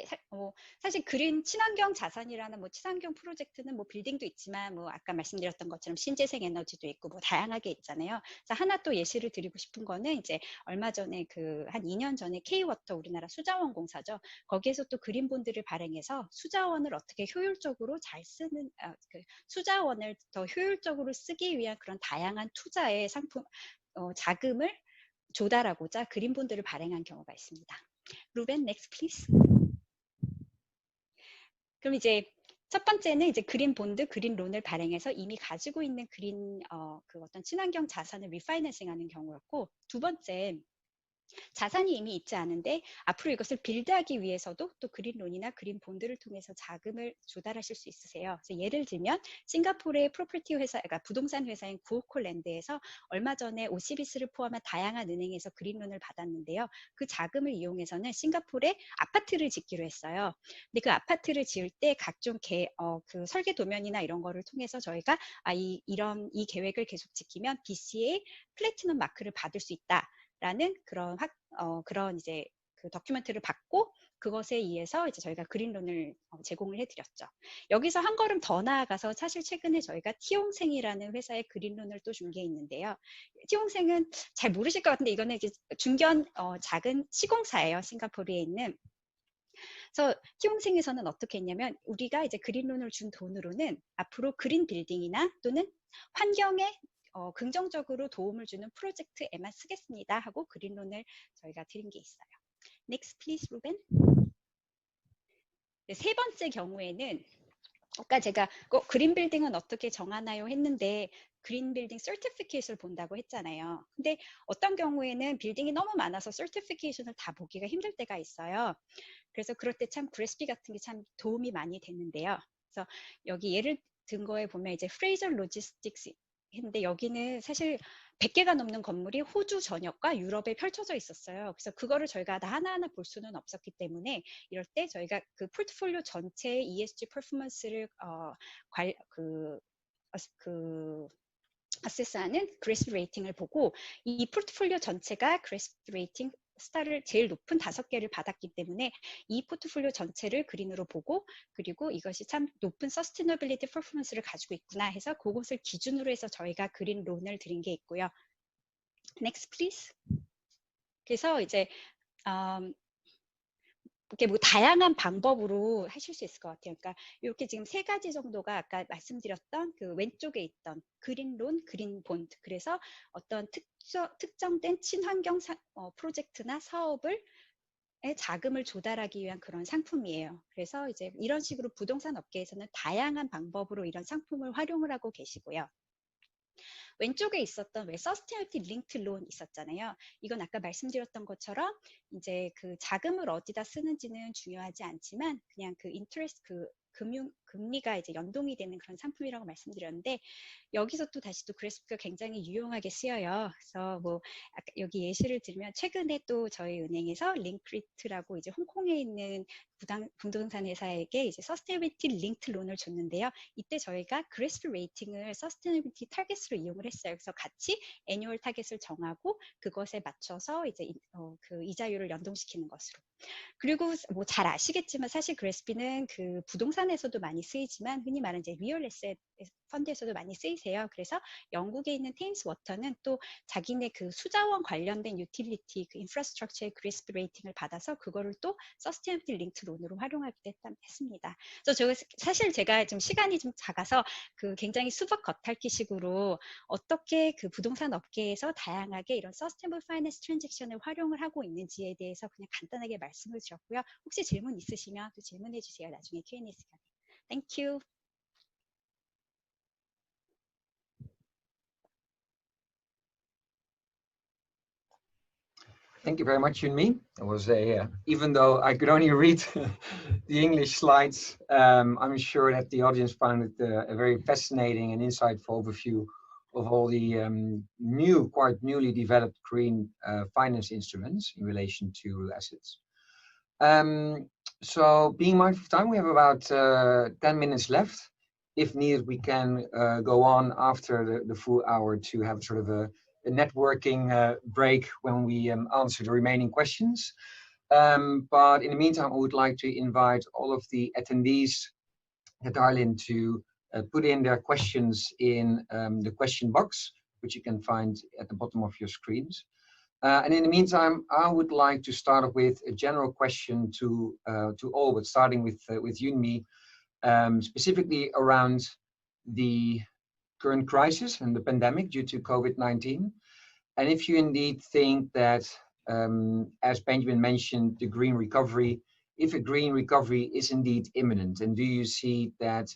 사실 그린 친환경 자산이라는 뭐 친환경 프로젝트는 뭐 빌딩도 있지만 뭐 아까 말씀드렸던 것처럼 신재생 에너지도 있고 뭐 다양하게 있잖아요. 그래서 하나 또 예시를 드리고 싶은 거는 이제 얼마 전에 그 한 2년 전에 K워터 우리나라 수자원 공사죠. 거기에서 또 그린 본드를 발행해서 수자원을 어떻게 효율적으로 잘 쓰는 그 수자원을 더 효율적으로 쓰기 위한 그런 다양한 투자의 상품 자금을 조달하고자 그린 본드를 발행한 경우가 있습니다. 루벤, next please. 그럼 이제 첫 번째는 이제 그린 본드, 그린 론을 발행해서 이미 가지고 있는 그린 그 어떤 친환경 자산을 리파이낸싱하는 경우였고, 두 번째 자산이 이미 있지 않은데 앞으로 이것을 빌드하기 위해서도 또 그린론이나 그린 본드를 통해서 자금을 조달하실 수 있으세요. 그래서 예를 들면 싱가포르의 프로퍼티 회사, 그러니까 부동산 회사인 구오콜랜드에서 얼마 전에 OCBC를 포함한 다양한 은행에서 그린론을 받았는데요. 그 자금을 이용해서는 싱가포르에 아파트를 짓기로 했어요. 근데 그 아파트를 지을 때 각종 그 설계 도면이나 이런 거를 통해서 저희가 이 계획을 계속 지키면 BCA 플래티넘 마크를 받을 수 있다. 라는 그런 이제 그 다큐멘트를 받고 그것에 의해서 이제 저희가 그린론을 제공을 해드렸죠. 여기서 한 걸음 더 나아가서 사실 최근에 저희가 티용생이라는 회사의 그린론을 또 준 게 있는데요. 티용생은 잘 모르실 것 같은데 이거는 이제 중견 작은 시공사예요. 싱가포르에 있는. 그래서 티용생에서는 어떻게 했냐면 우리가 이제 그린론을 준 돈으로는 앞으로 그린 빌딩이나 또는 환경에 긍정적으로 도움을 주는 프로젝트에만 쓰겠습니다 하고 그린론을 저희가 드린 게 있어요. Next please, 루벤. 네, 세 번째 경우에는 아까 제가 그린 빌딩은 어떻게 정하나요 했는데 그린 빌딩 서티피케이션을 본다고 했잖아요. 근데 어떤 경우에는 빌딩이 너무 많아서 서티피케이션을 다 보기가 힘들 때가 있어요. 그래서 그럴 때 참 GRESB 같은 게 참 도움이 많이 되는데요. 그래서 여기 예를 든 거에 보면 이제 프레이저 로지스틱스 했는데 여기는 사실 100개가 넘는 건물이 호주 전역과 유럽에 펼쳐져 있었어요. 그래서 그거를 저희가 다 하나하나 볼 수는 없었기 때문에 이럴 때 저희가 그 포트폴리오 전체의 ESG 퍼포먼스를 어세스하는 GRESB 레이팅을 보고 이 포트폴리오 전체가 GRESB 레이팅 스타를 제일 높은 5개를 받았기 때문에 이 포트폴리오 전체를 그린으로 보고 그리고 이것이 참 높은 서스테너빌리티 퍼포먼스를 가지고 있구나 해서 그것을 기준으로 해서 저희가 그린 론을 드린 게 있고요. Next please. 그래서 이제 이렇게 뭐 다양한 방법으로 하실 수 있을 것 같아요. 그러니까 이렇게 지금 3가지 정도가 아까 말씀드렸던 그 왼쪽에 있던 그린론, 그린본드. 그래서 어떤 특정된 친환경 프로젝트나 사업을 자금을 조달하기 위한 그런 상품이에요. 그래서 이제 이런 식으로 부동산 업계에서는 다양한 방법으로 이런 상품을 활용을 하고 계시고요. 왼쪽에 있었던 왜 서스테너빌티 링크 론 있었잖아요. 이건 아까 말씀드렸던 것처럼 이제 그 자금을 어디다 쓰는지는 중요하지 않지만 그냥 그 인터레스트 금리가 이제 연동이 되는 그런 상품이라고 말씀드렸는데 여기서 또 다시 또 GRESB가 굉장히 유용하게 쓰여요. 그래서 뭐 아까 여기 예시를 들면 최근에 또 저희 은행에서 링크리트라고 이제 홍콩에 있는 부동산 회사에게 이제 서스테너빌티 링크 론을 줬는데요. 이때 저희가 GRESB 레이팅을 서스테너빌티 타겟으로 이용을 했어요. 그래서 같이 애뉴얼 타겟을 정하고 그것에 맞춰서 이제 그 이자율을 연동시키는 것으로. 그리고 뭐 잘 아시겠지만 사실 GRESB는 그 부동산에서도 많이 쓰이지만 흔히 말하는 이제 리얼 에셋 펀드에서도 많이 쓰이세요. 그래서 영국에 있는 테임스 워터는 또 자기네 그 수자원 관련된 유틸리티 그 인프라스트럭처의 GRESB 레이팅을 받아서 그거를 또 서스테너빌티 링크 론으로 활용하기도 했습니다. 그래서 사실 제가 좀 시간이 좀 작아서 그 굉장히 수박 겉핥기식으로 어떻게 그 부동산 업계에서 다양하게 이런 서스테너블 파이낸스 트랜잭션을 활용을 하고 있는지에 대해서 그냥 간단하게 말씀을 드렸고요. 혹시 질문 있으시면 또 질문해 주세요. 나중에 Q&A 시간에. Thank you. Thank you very much, Yunmi. It was even though I could only read the English slides, I'm sure that the audience found it a very fascinating and insightful overview of all the quite newly developed green finance instruments in relation to assets. So being mindful of time, we have about 10 minutes left. If needed, we can go on after the full hour to have sort of a networking break when we answer the remaining questions. But in the meantime, I would like to invite all of the attendees that dial in to put in their questions in the question box, which you can find at the bottom of your screens. And in the meantime, I would like to start off with a general question to all, but starting with Yunmi, specifically around the current crisis and the pandemic due to COVID-19. And if you indeed think that, as Benjamin mentioned, the green recovery, if a green recovery is indeed imminent, and do you see that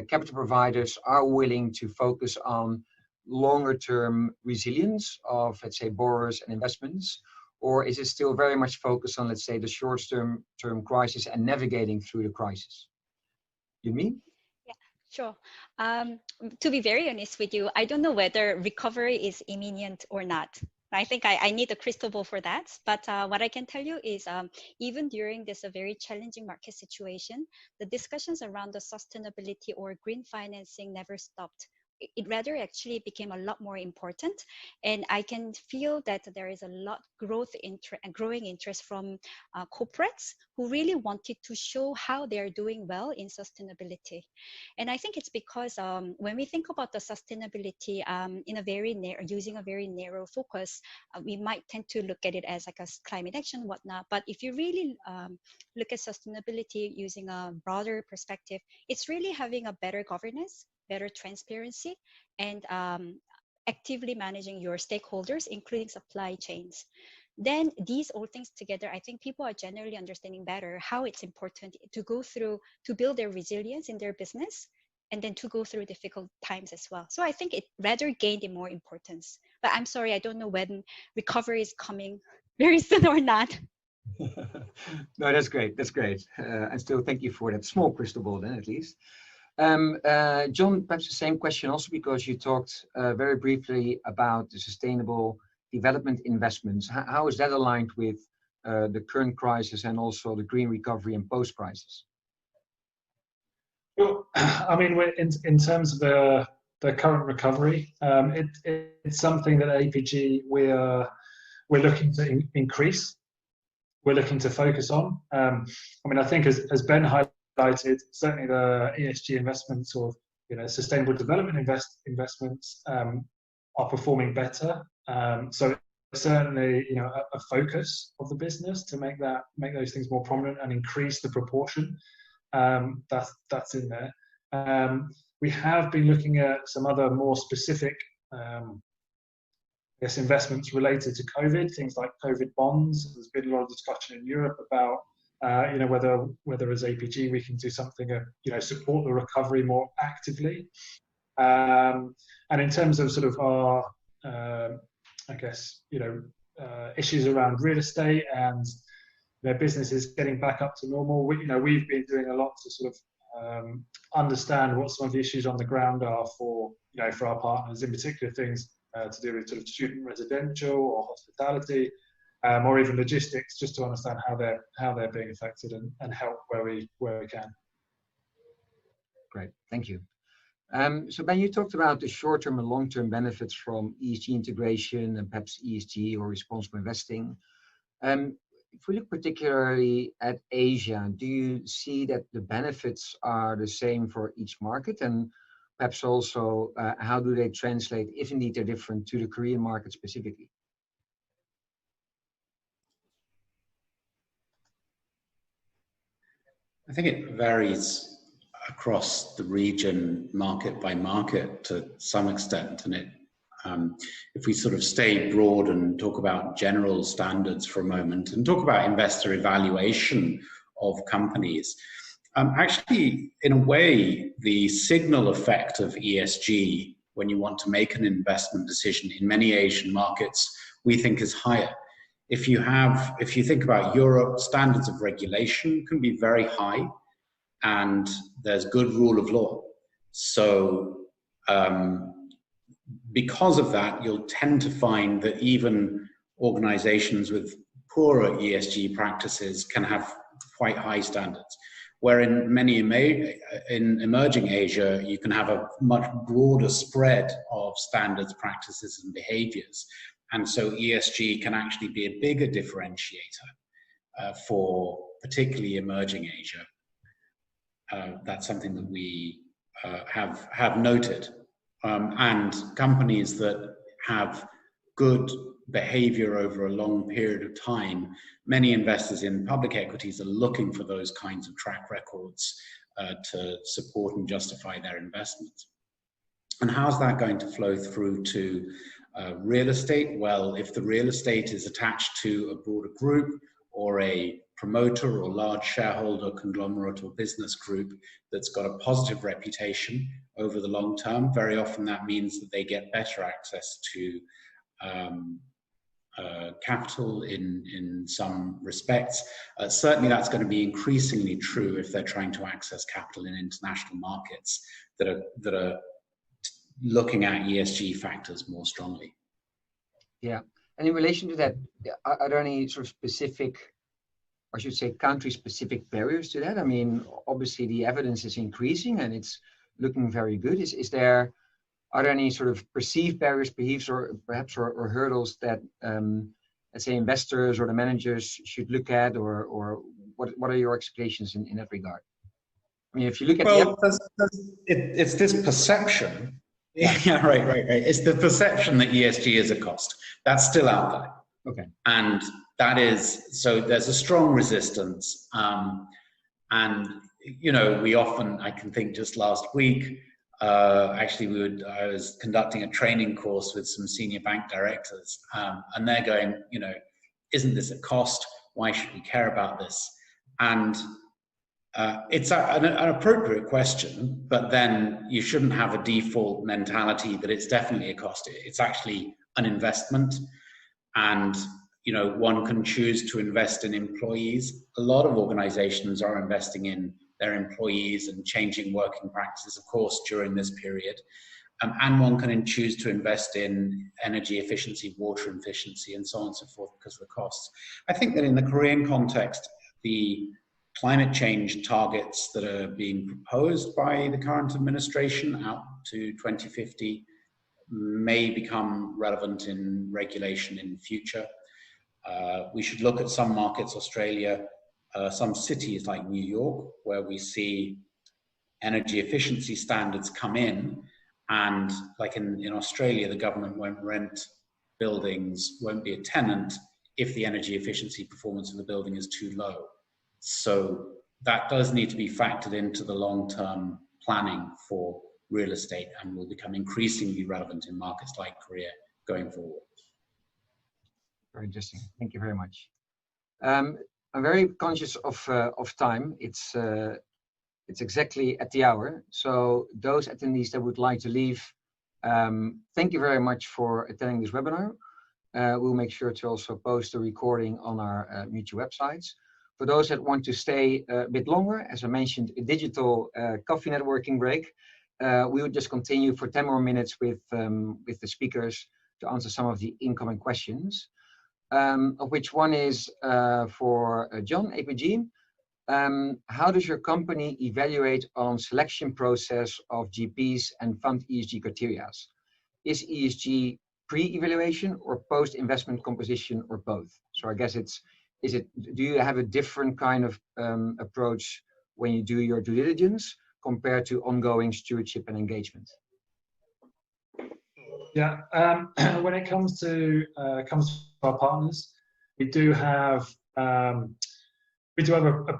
capital providers are willing to focus on longer term resilience of, let's say, borrowers and investments, or is it still very much focused on, let's say, the short term crisis and navigating through the crisis? You mean? Yeah, sure. To be very honest with you, I don't know whether recovery is imminent or not. I think I need a crystal ball for that. But what I can tell you is even during this very challenging market situation, the discussions around the sustainability or green financing never stopped. It rather actually became a lot more important, and I can feel that there is a lot growing interest from corporates who really wanted to show how they are doing well in sustainability. And I think it's because when we think about the sustainability in a very using a very narrow focus, we might tend to look at it as like a climate action, whatnot. But if you really look at sustainability using a broader perspective, it's really having a better governance, better transparency, and actively managing your stakeholders, including supply chains. Then these all things together, I think people are generally understanding better how it's important to go through, to build their resilience in their business, and then to go through difficult times as well. So I think it rather gained in more importance. But I'm sorry, I don't know when recovery is coming very soon or not. No, that's great. That's great. And still, thank you for that small crystal ball then, at least. John, perhaps the same question also, because you talked very briefly about the sustainable development investments. How is that aligned with the current crisis and also the green recovery and post-crisis? Well, I mean, in terms of the current recovery, it's something that at APG we're looking to increase. We're looking to focus on. I mean, I think as Ben highlighted, certainly the ESG investments or sustainable development investments are performing better. So certainly a focus of the business to make those things more prominent and increase the proportion that's in there. We have been looking at some other more specific investments related to COVID, things like COVID bonds. There's been a lot of discussion in Europe about whether as APG we can do something to support the recovery more actively. And in terms of sort of our issues around real estate and businesses getting back up to normal, we've been doing a lot to sort of understand what some of the issues on the ground are for our partners, in particular things to do with sort of student residential or hospitality, or even logistics, just to understand how they're being affected and help where we can. Great, thank you. So Ben, you talked about the short-term and long-term benefits from ESG integration and perhaps ESG or responsible investing. If we look particularly at Asia, do you see that the benefits are the same for each market? And perhaps also, how do they translate, if indeed they're different, to the Korean market specifically? I think it varies across the region, market by market, to some extent. And if we sort of stay broad and talk about general standards for a moment and talk about investor evaluation of companies, actually, in a way, the signal effect of ESG when you want to make an investment decision in many Asian markets, we think is higher. If you think about Europe, standards of regulation can be very high, and there's good rule of law. So because of that, you'll tend to find that even organizations with poorer ESG practices can have quite high standards. Where in many in emerging Asia, you can have a much broader spread of standards, practices, and behaviors. And so ESG can actually be a bigger differentiator. for particularly emerging Asia. That's something that we have noted. And companies that have good behavior over a long period of time, many investors in public equities are looking for those kinds of track records to support and justify their investments. And how's that going to flow through to real estate? Well, if the real estate is attached to a broader group or a promoter or large shareholder, conglomerate or business group that's got a positive reputation over the long term, very often that means that they get better access to capital in some respects. Certainly that's going to be increasingly true if they're trying to access capital in international markets that are looking at ESG factors more strongly. Yeah, and in relation to that, are there any sort of specific, or I should say country-specific barriers to that? I mean, obviously the evidence is increasing and it's looking very good. Are there any sort of perceived barriers, perhaps hurdles that, let's say, investors or the managers should look at, or what are your explanations in that regard? I mean, if you look at it's this perception. Yeah, right. It's the perception that ESG is a cost. That's still out there. Okay. And that is, so there's a strong resistance. And, you know, we often, I can think just last week, actually I was conducting a training course with some senior bank directors, and they're going, you know, isn't this a cost? Why should we care about this? And it's an appropriate question, but then you shouldn't have a default mentality that it's definitely a cost. It's actually an investment, and you know, one can choose to invest in employees. A lot of organizations are investing in their employees and changing working practices, of course, during this period. And one can choose to invest in energy efficiency, water efficiency, and so on and so forth because of the costs. I think that in the Korean context, the climate change targets that are being proposed by the current administration out to 2050 may become relevant in regulation in the future. We should look at some markets, Australia, some cities like New York, where we see energy efficiency standards come in, and like in Australia, the government won't rent buildings, won't be a tenant if the energy efficiency performance of the building is too low. So that does need to be factored into the long-term planning for real estate and will become increasingly relevant in markets like Korea going forward. Very interesting. Thank you very much. I'm very conscious of time. It's exactly at the hour. So those attendees that would like to leave, thank you very much for attending this webinar. We'll make sure to also post the recording on our mutual websites. For those that want to stay a bit longer, as I mentioned, a digital coffee networking break. We will just continue for 10 more minutes with the speakers to answer some of the incoming questions, of which one is for John, APG. How does your company evaluate on selection process of GPs and fund ESG criteria? Is ESG pre-evaluation or post-investment composition or both? So I guess do you have a different kind of approach when you do your due diligence compared to ongoing stewardship and engagement? Yeah, when it comes to our partners, we do have a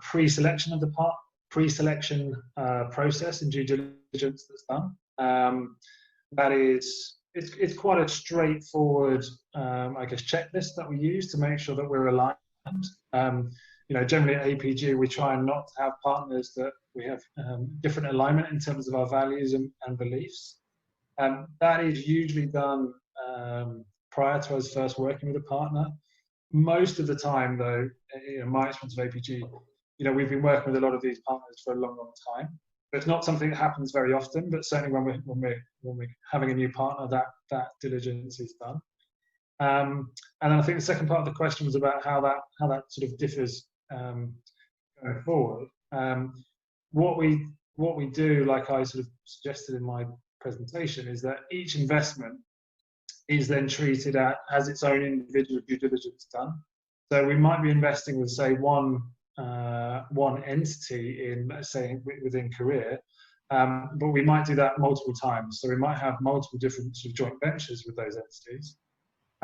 pre-selection of the pre-selection process and due diligence that's done. That is, it's quite a straightforward, I guess, checklist that we use to make sure that we're aligned. You know, generally at APG, we try and not have partners that we have different alignment in terms of our values and beliefs. That is usually done prior to us first working with a partner. Most of the time, though, in my experience of APG, you know, we've been working with a lot of these partners for a long, long time. It's not something that happens very often, but certainly when we're having a new partner, that diligence is done. And then I think the second part of the question was about how that sort of differs going forward. What we do, like I sort of suggested in my presentation, is that each investment is then treated as its own individual due diligence done. So we might be investing with, say, one entity in, let's say, within Korea, but we might do that multiple times. So we might have multiple different sort of joint ventures with those entities.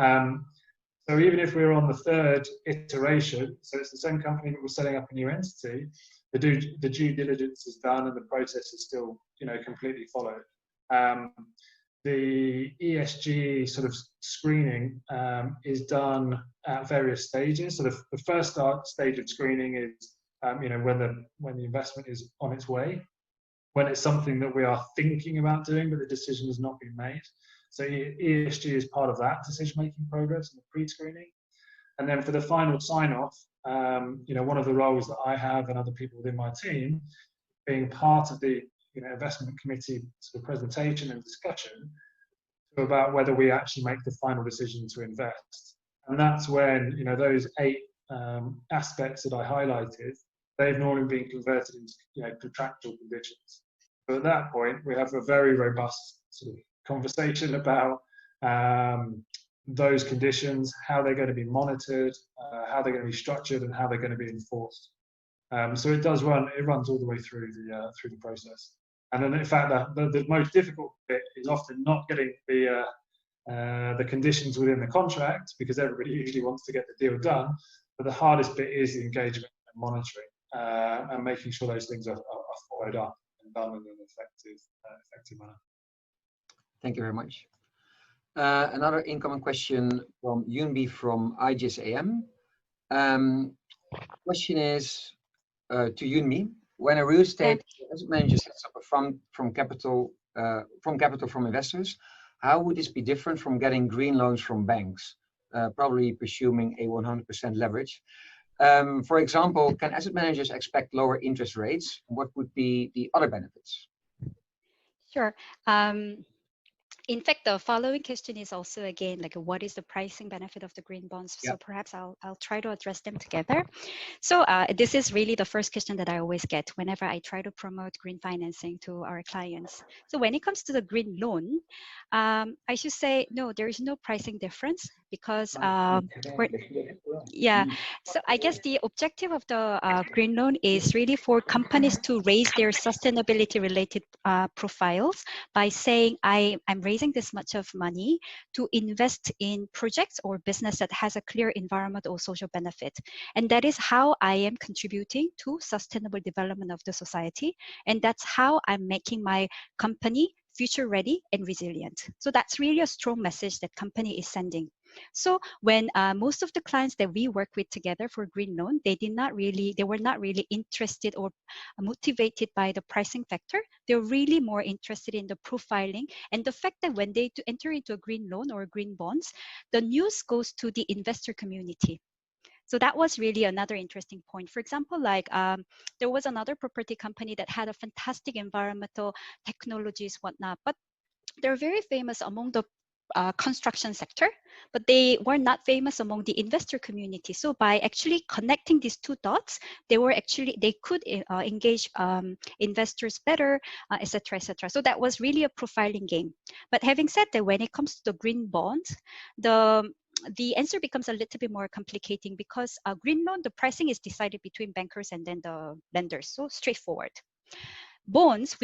So even if we're on the third iteration, so it's the same company but we're setting up a new entity, the due diligence is done and the process is still, completely followed. The ESG sort of screening is done at various stages. So the first stage of screening is, when the investment is on its way, when it's something that we are thinking about doing, but the decision has not been made. So ESG is part of that decision-making progress and the pre-screening. And then for the final sign-off, one of the roles that I have and other people within my team, being part of the investment committee sort of presentation and discussion about whether we actually make the final decision to invest. And that's when those 8 aspects that I highlighted, they've normally been converted into contractual conditions. But at that point, we have a very robust sort of conversation about those conditions, how they're going to be monitored, how they're going to be structured, and how they're going to be enforced. So it runs all the way through the process. And then, in fact, the most difficult bit is often not getting the conditions within the contract, because everybody usually wants to get the deal done. But the hardest bit is the engagement and monitoring, and making sure those things are followed up and done in an effective manner. Thank you very much. Another incoming question from Yunbi from IGSAM. Question is to Yunmi: when a real estate asset manager sets up a fund from capital from investors, how would this be different from getting green loans from banks, probably presuming a 100% leverage? For example, can asset managers expect lower interest rates? What would be the other benefits? Sure. In fact, the following question is also, again, like, what is the pricing benefit of the green bonds? Yeah. So perhaps I'll try to address them together. So this is really the first question that I always get whenever I try to promote green financing to our clients. So when it comes to the green loan, I should say, no, there is no pricing difference, because so I guess the objective of the green loan is really for companies to raise their sustainability related profiles by saying, I'm raising this much of money to invest in projects or business that has a clear environmental or social benefit. And that is how I am contributing to sustainable development of the society. And that's how I'm making my company future ready and resilient. So that's really a strong message that company is sending. So when most of the clients that we work with together for green loan, they were not really interested or motivated by the pricing factor. They're really more interested in the profiling and the fact that when they enter into a green loan or green bonds, the news goes to the investor community. So that was really another interesting point. For example, like there was another property company that had a fantastic environmental technologies, whatnot, but they're very famous among the construction sector, but they were not famous among the investor community. So by actually connecting these 2 dots, they could engage investors better, etc., etc. So that was really a profiling game. But having said that, when it comes to the green bonds, the answer becomes a little bit more complicating, because green loan, the pricing is decided between bankers and then the lenders. So straightforward. Bonds,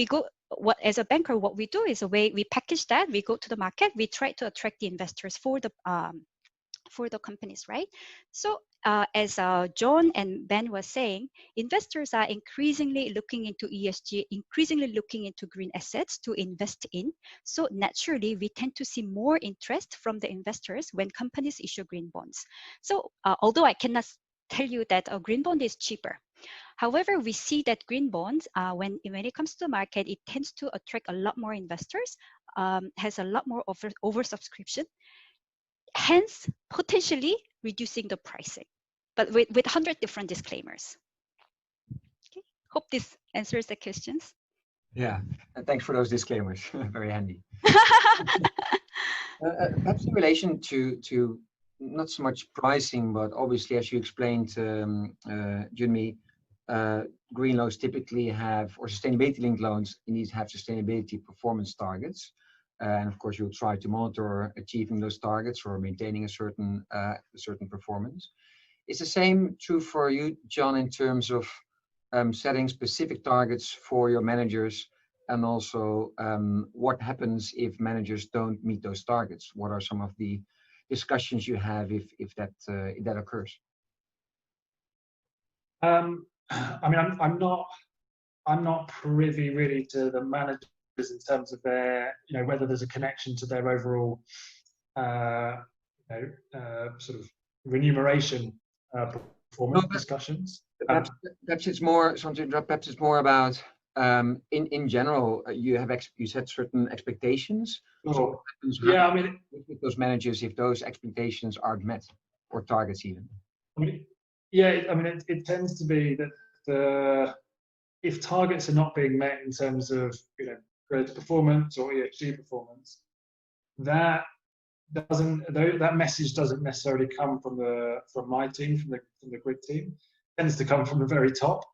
as a banker, what we do is we package that, we go to the market, we try to attract the investors for the companies, right? So as John and Ben was saying, investors are increasingly looking into ESG, increasingly looking into green assets to invest in. So naturally, we tend to see more interest from the investors when companies issue green bonds. So although I cannot tell you that a green bond is cheaper, however, we see that green bonds, when it comes to the market, it tends to attract a lot more investors, has a lot more oversubscription, hence potentially reducing the pricing, but with 100 different disclaimers. Okay, hope this answers the questions. Yeah, and thanks for those disclaimers. Very handy. Perhaps in relation to not so much pricing, but obviously, as you explained, Junmi, green loans typically have, or sustainability-linked loans indeed have sustainability performance targets. And of course, you'll try to monitor achieving those targets or maintaining a certain performance. Is the same true for you, John, in terms of setting specific targets for your managers, and also what happens if managers don't meet those targets? What are some of the discussions you have if that occurs? I mean, I'm not privy really to the managers in terms of their, whether there's a connection to their overall, sort of remuneration performance discussions. Perhaps it's more something. Perhaps it's more about in general. You set certain expectations. Sure. So what happens yeah, I mean, with those managers if those expectations aren't met, or targets even. I mean, yeah, I mean, it tends to be that if targets are not being met in terms of GRESB performance or ESG performance, that message doesn't necessarily come from my team, from the GRIG team. It tends to come from the very top.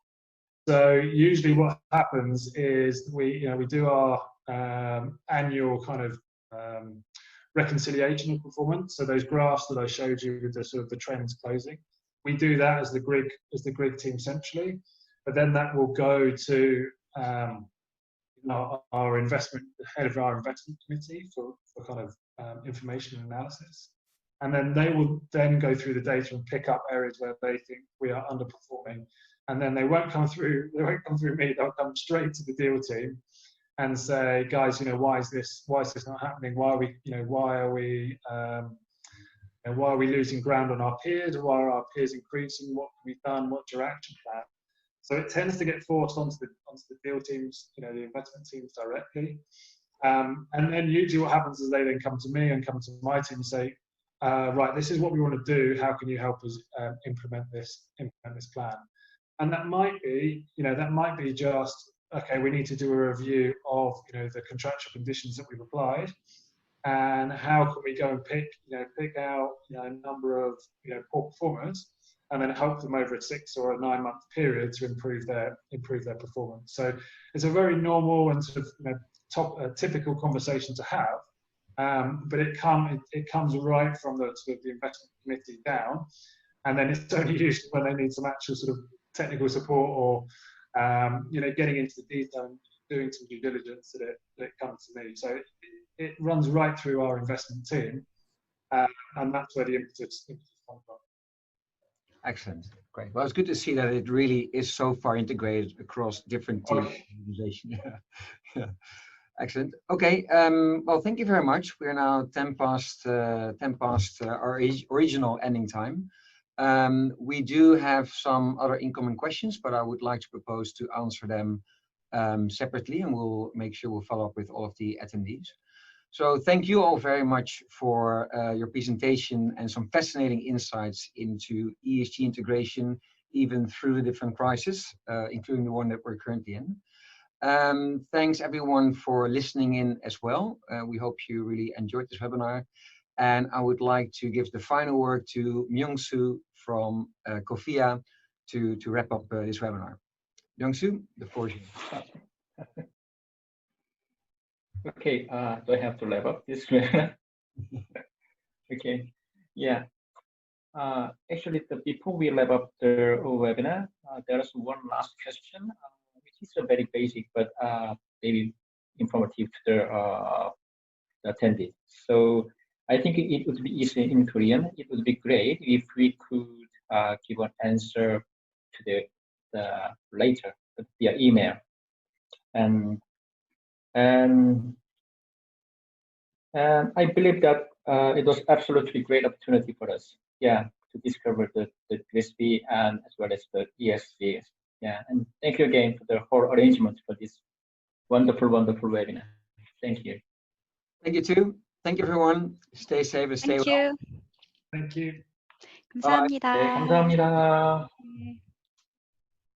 So usually what happens is we do our annual kind of reconciliation of performance. So those graphs that I showed you with the sort of the trends closing, we do that as the GRIG team centrally, but then that will go to our head of our investment committee for kind of information and analysis, and then they will then go through the data and pick up areas where they think we are underperforming, and then they won't come through me. They'll come straight to the deal team and say, guys, why is this not happening? Why are we losing ground on our peers? Why are our peers increasing? What can be done? What's your action plan? So it tends to get forced onto the deal teams, the investment teams directly. And then usually what happens is they then come to me and come to my team and say, right, this is what we want to do. How can you help us implement this plan? And that might be just, okay, we need to do a review of the contractual conditions that we've applied, and how can we go and pick out a number of poor performers, and then help them over a 6 or a 9 month period to improve their performance. So it's a very normal and sort of typical conversation to have, but it comes right from the sort of the investment committee down, and then it's only usually when they need some actual sort of technical support or getting into the detail and doing some due diligence that it comes to me. So it runs right through our investment team, and that's where the impetus comes from. Excellent, great. Well, it's good to see that it really is so far integrated across different teams and organizations. Yeah. Excellent. Okay. Well, thank you very much. We are now 10 past our original ending time. We do have some other incoming questions, but I would like to propose to answer them separately, and we'll make sure we'll follow up with all of the attendees. So thank you all very much for your presentation and some fascinating insights into ESG integration, even through the different crises, including the one that we're currently in. Thanks everyone for listening in as well. We hope you really enjoyed this webinar. And I would like to give the final word to Myung-Soo from KOFIA to wrap up this webinar. Myung-Soo, the floor is yours. Okay, do I have to wrap up this webinar? Okay, yeah. Actually, before we wrap up the webinar, there is one last question, which is a very basic but maybe informative to the attendees. So I think it would be easy in Korean. It would be great if we could give an answer to the later via email. And I believe that it was absolutely great opportunity for us, yeah, to discover the GRESB and as well as the ESG. Yeah, and thank you again for the whole arrangement for this wonderful webinar. Thank you. Thank you too. Thank you everyone. Stay safe and stay well. Thank you. Thank you. 감사합니다. 네, 감사합니다. 네.